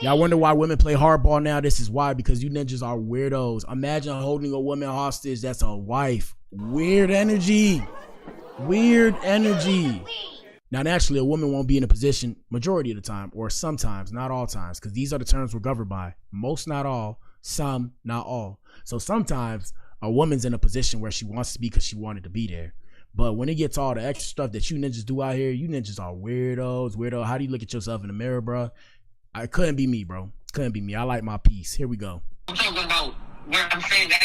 Y'all wonder why women play hardball now? This is why, because you ninjas are weirdos. Imagine holding a woman hostage that's a wife. Weird energy. Weird energy. Now, naturally, a woman won't be in a position majority of the time, or sometimes, not all times, because these are the terms we're governed by. Most, not all. Some, not all. So sometimes a woman's in a position where she wants to be because she wanted to be there. But when it gets all the extra stuff that you ninjas do out here, you ninjas are weirdos. Weirdo. How do you look at yourself in the mirror, bro? It couldn't be me, bro. Couldn't be me. I like my peace. Here we go. I'm talking about where I'm saying that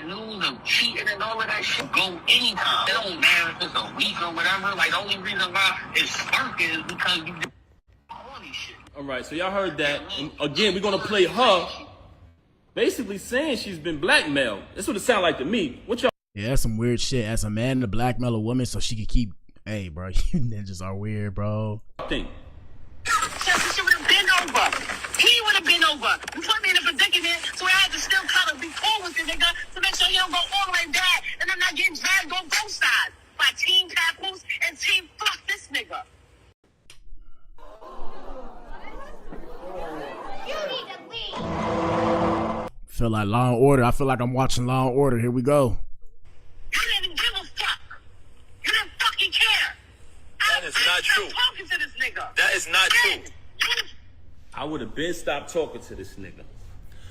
news of cheating and all of that shit go anytime. It don't matter if it's a week or whatever. Like, the only reason why it's sparking is because you do all these shit. All right, so y'all heard that. And again, we're going to play her basically saying she's been blackmailed. That's what it sounds like to me. What y'all? Yeah, that's some weird shit. As a man to blackmail a woman so she could keep... Hey, bro, you ninjas are weird, bro. Think. She would have been over. He would have been over. You put me in a predicament, so I had to still kind of be cool with the nigga to make sure he don't go all the way back and I'm not getting dragged on both sides by Team Papoose and Team Fuck this nigga. Feel like Law and Order. I feel like I'm watching Law and Order. Here we go. You didn't give a fuck. You didn't fucking care. That is not true. Talking to this nigga. That is not true. I would have been stopped talking to this nigga.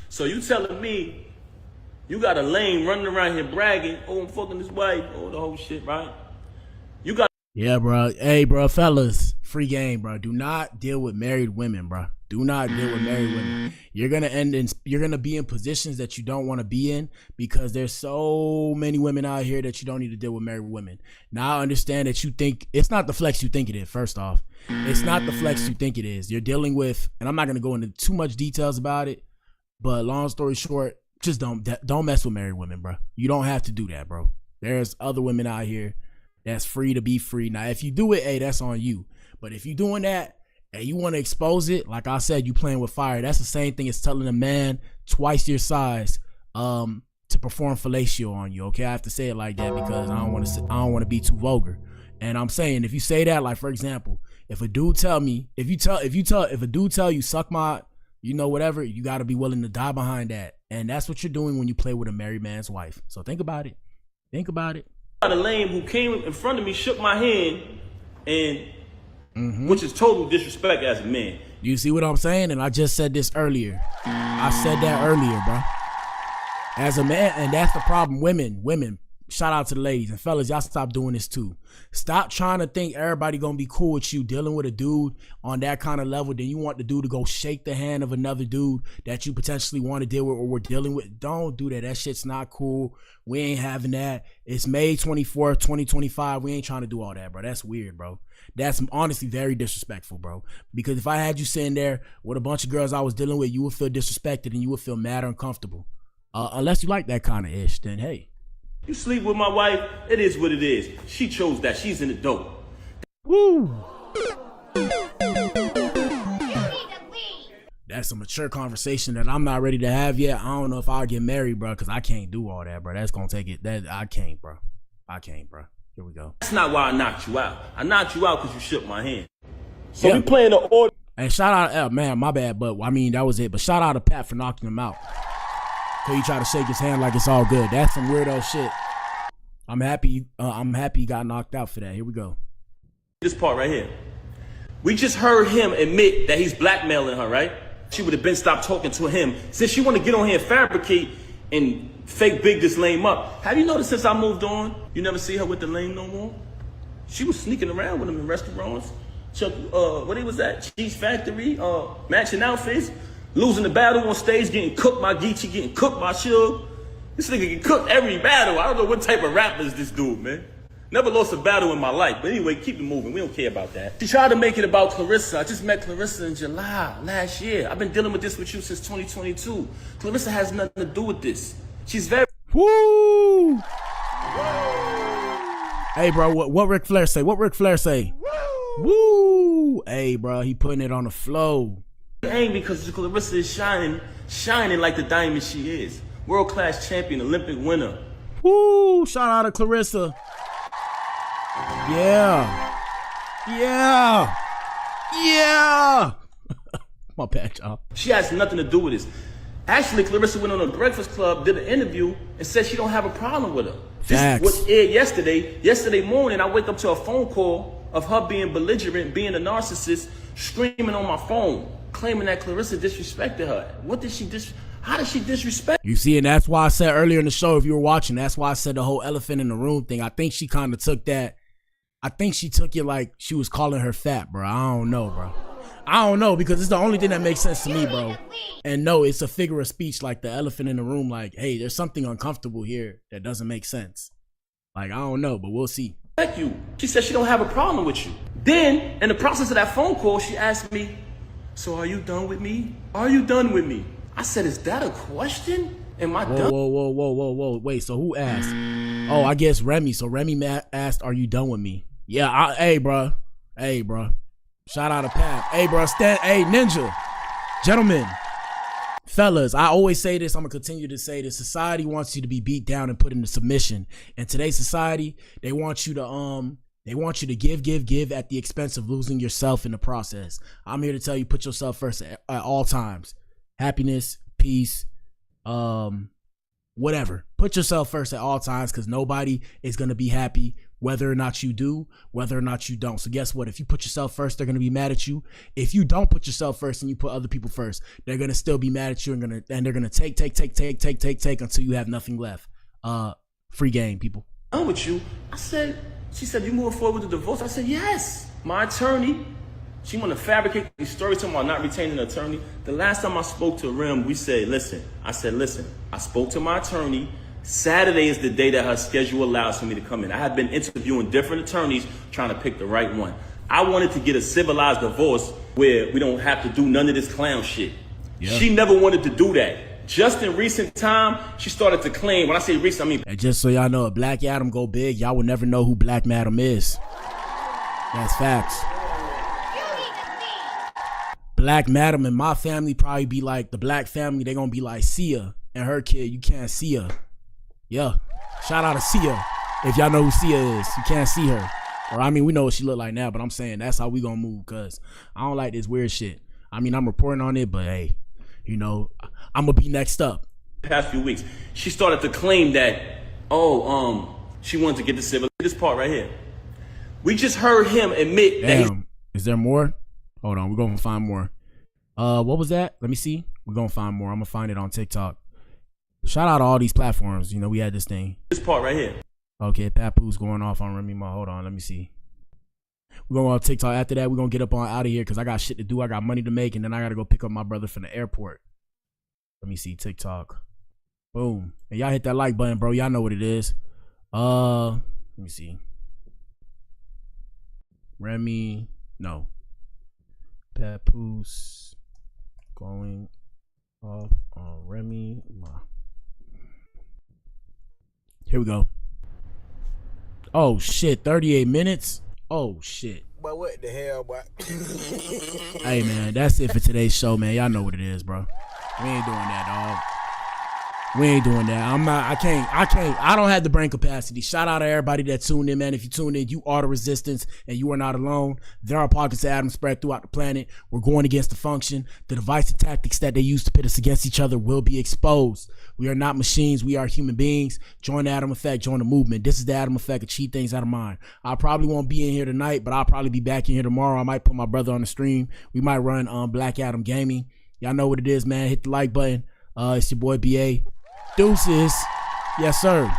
So you telling me you got a lame running around here bragging, oh, I'm fucking this wife, oh, the whole shit, right? You got... Yeah, bro. Hey, bro, fellas, free game, bro. Do not deal with married women, bro. Do not deal with married women. You're gonna be in positions that you don't want to be in because there's so many women out here that you don't need to deal with married women. Now I understand that you think it's not the flex you think it is. First off, it's not the flex you think it is. You're dealing with, and I'm not gonna go into too much details about it, but long story short, just don't mess with married women, bro. You don't have to do that, bro. There's other women out here that's free to be free. Now, if you do it, hey, that's on you. But if you're doing that and you want to expose it, like I said, you playing with fire. That's the same thing as telling a man twice your size to perform fellatio on you. Okay, I have to say it like that because I don't want to be too vulgar. And I'm saying if you say that, like for example, if a dude tell you suck my, you know, whatever, you got to be willing to die behind that. And that's what you're doing when you play with a married man's wife. So think about it. Think about it. Got a lame who came in front of me, shook my hand, and which is total disrespect as a man. You see what I'm saying? And I just said this earlier. I said that earlier, bro. As a man, and that's the problem. Women, shout out to the ladies and fellas, y'all stop doing this too. Stop trying to think everybody gonna be cool with you dealing with a dude on that kind of level. Then you want the dude to go shake the hand of another dude that you potentially want to deal with or we're dealing with. Don't do that. That shit's not cool. We ain't having that. It's May 24th, 2025. We ain't trying to do all that, bro. That's weird, bro. That's honestly very disrespectful, bro. Because if I had you sitting there with a bunch of girls I was dealing with, you would feel disrespected and you would feel mad or uncomfortable. Unless you like that kind of ish, then hey. You sleep with my wife, it is what it is. She chose that. She's an adult. Woo! That's a mature conversation that I'm not ready to have yet. I don't know if I'll get married, bro, because I can't do all that, bro. That's gonna take it. I can't, bro. Here we go. That's not why I knocked you out. I knocked you out because you shook my hand. So we playing the order. And shout out, man, my bad, but I mean that was it. But shout out to Pat for knocking him out. So he tried to shake his hand like it's all good. That's some weirdo shit. I'm happy. He got knocked out for that. Here we go. This part right here. We just heard him admit that he's blackmailing her, right? She would have been stopped talking to him. Since she want to get on here and fabricate and fake big this lame up. Have you noticed since I moved on, you never see her with the lame no more? She was sneaking around with him in restaurants. Chuck, what he was at? Cheese Factory, matching outfits, losing the battle on stage, getting cooked by Geechee, getting cooked by Suge. This nigga get cooked every battle. I don't know what type of rapper is this dude, man. Never lost a battle in my life. But anyway, keep it moving. We don't care about that. She tried to make it about Clarissa. I just met Clarissa in July last year. I've been dealing with this with you since 2022. Clarissa has nothing to do with this. She's very... Woo! Hey, bro, what Ric Flair say? What Ric Flair say? Woo! Hey, bro, he putting it on the flow. Ain't because Clarissa is shining like the diamond she is. World-class champion, Olympic winner. Woo! Shout out to Clarissa. Yeah. My bad, y'all. She has nothing to do with this. Actually, Clarissa went on a Breakfast Club, did an interview, and said she don't have a problem with her. Facts. This was aired yesterday. Yesterday morning, I wake up to a phone call of her being belligerent, being a narcissist, screaming on my phone, claiming that Clarissa disrespected her. What did she How did she disrespect? You see, and that's why I said earlier in the show, if you were watching, that's why I said the whole elephant in the room thing. I think she kind of took that. I think she took it like she was calling her fat, bro. I don't know, bro. I don't know, because it's the only thing that makes sense to me, bro. And no, it's a figure of speech, like the elephant in the room, like, hey, there's something uncomfortable here that doesn't make sense. Like, I don't know, but we'll see. You. She said she don't have a problem with you. Then, in the process of that phone call, she asked me, so are you done with me? Are you done with me? I said, is that a question? Am I done? Whoa. Wait, so who asked? Oh, I guess Remy. So Remy asked, are you done with me? Yeah, hey, bro. Shout out to Pat. Hey, bro, hey, Ninja. Gentlemen, fellas, I always say this. I'm going to continue to say this. Society wants you to be beat down and put into submission. And today's society, they want you to give at the expense of losing yourself in the process. I'm here to tell you, put yourself first at all times. Happiness, peace, whatever. Put yourself first at all times, because nobody is going to be happy whether or not you do, whether or not you don't. So guess what? If you put yourself first, they're going to be mad at you. If you don't put yourself first and you put other people first, they're going to still be mad at you, and they're going to take until you have nothing left. Free game, people. I'm with you. She said, you moving forward with the divorce? I said, yes. My attorney, she want to fabricate these stories talking about not retaining an attorney. The last time I spoke to Rem, I spoke to my attorney. Saturday is the day that her schedule allows for me to come in. I had been interviewing different attorneys trying to pick the right one. I wanted to get a civilized divorce where we don't have to do none of this clown shit. Yeah. She never wanted to do that. Just in recent time, she started to claim, when I say recent, I mean... And just so y'all know, if Black Adam go big, y'all will never know who Black Madam is. That's facts. Black Madam and my family probably be like the Black family. They gonna be like Sia and her kid. You can't see her. Yeah. Shout out to Sia. If y'all know who Sia is, you can't see her. Or I mean, we know what she look like now, but I'm saying that's how we gonna move, because I don't like this weird shit. I mean, I'm reporting on it, but hey, you know, I'm gonna be next up. Past few weeks, she started to claim that, she wanted to get the civil. This part right here. We just heard him admit that is there more? Hold on, we're gonna find more. What was that? Let me see. We're gonna find more. I'm gonna find it on TikTok. Shout out to all these platforms. You know, we had this thing. This part right here. Okay, Papoose going off on Remy Ma. Hold on, let me see. We're going on TikTok. After that, we're gonna get up on out of here, because I got shit to do. I got money to make, and then I gotta go pick up my brother from the airport. Let me see TikTok. Boom. And y'all hit that like button, bro. Y'all know what it is. Let me see. Remy, no. Papoose going off on Remy Ma. Here we go. Oh shit, 38 minutes. Oh shit. But what the hell, boy? Hey man, that's it for today's show, man. Y'all know what it is, bro. We ain't doing that, dog. We ain't doing that. I don't have the brain capacity. Shout out to everybody that tuned in, man. If you tuned in, you are the resistance and you are not alone. There are pockets of Adam spread throughout the planet. We're going against the function. The divisive tactics that they use to pit us against each other will be exposed. We are not machines. We are human beings. Join the Adam Effect. Join the movement. This is the Adam Effect. Achieve things out of mind. I probably won't be in here tonight, but I'll probably be back in here tomorrow. I might put my brother on the stream. We might run Black Adam Gaming. Y'all know what it is, man. Hit the like button. It's your boy BA. Deuces. Yes, sir.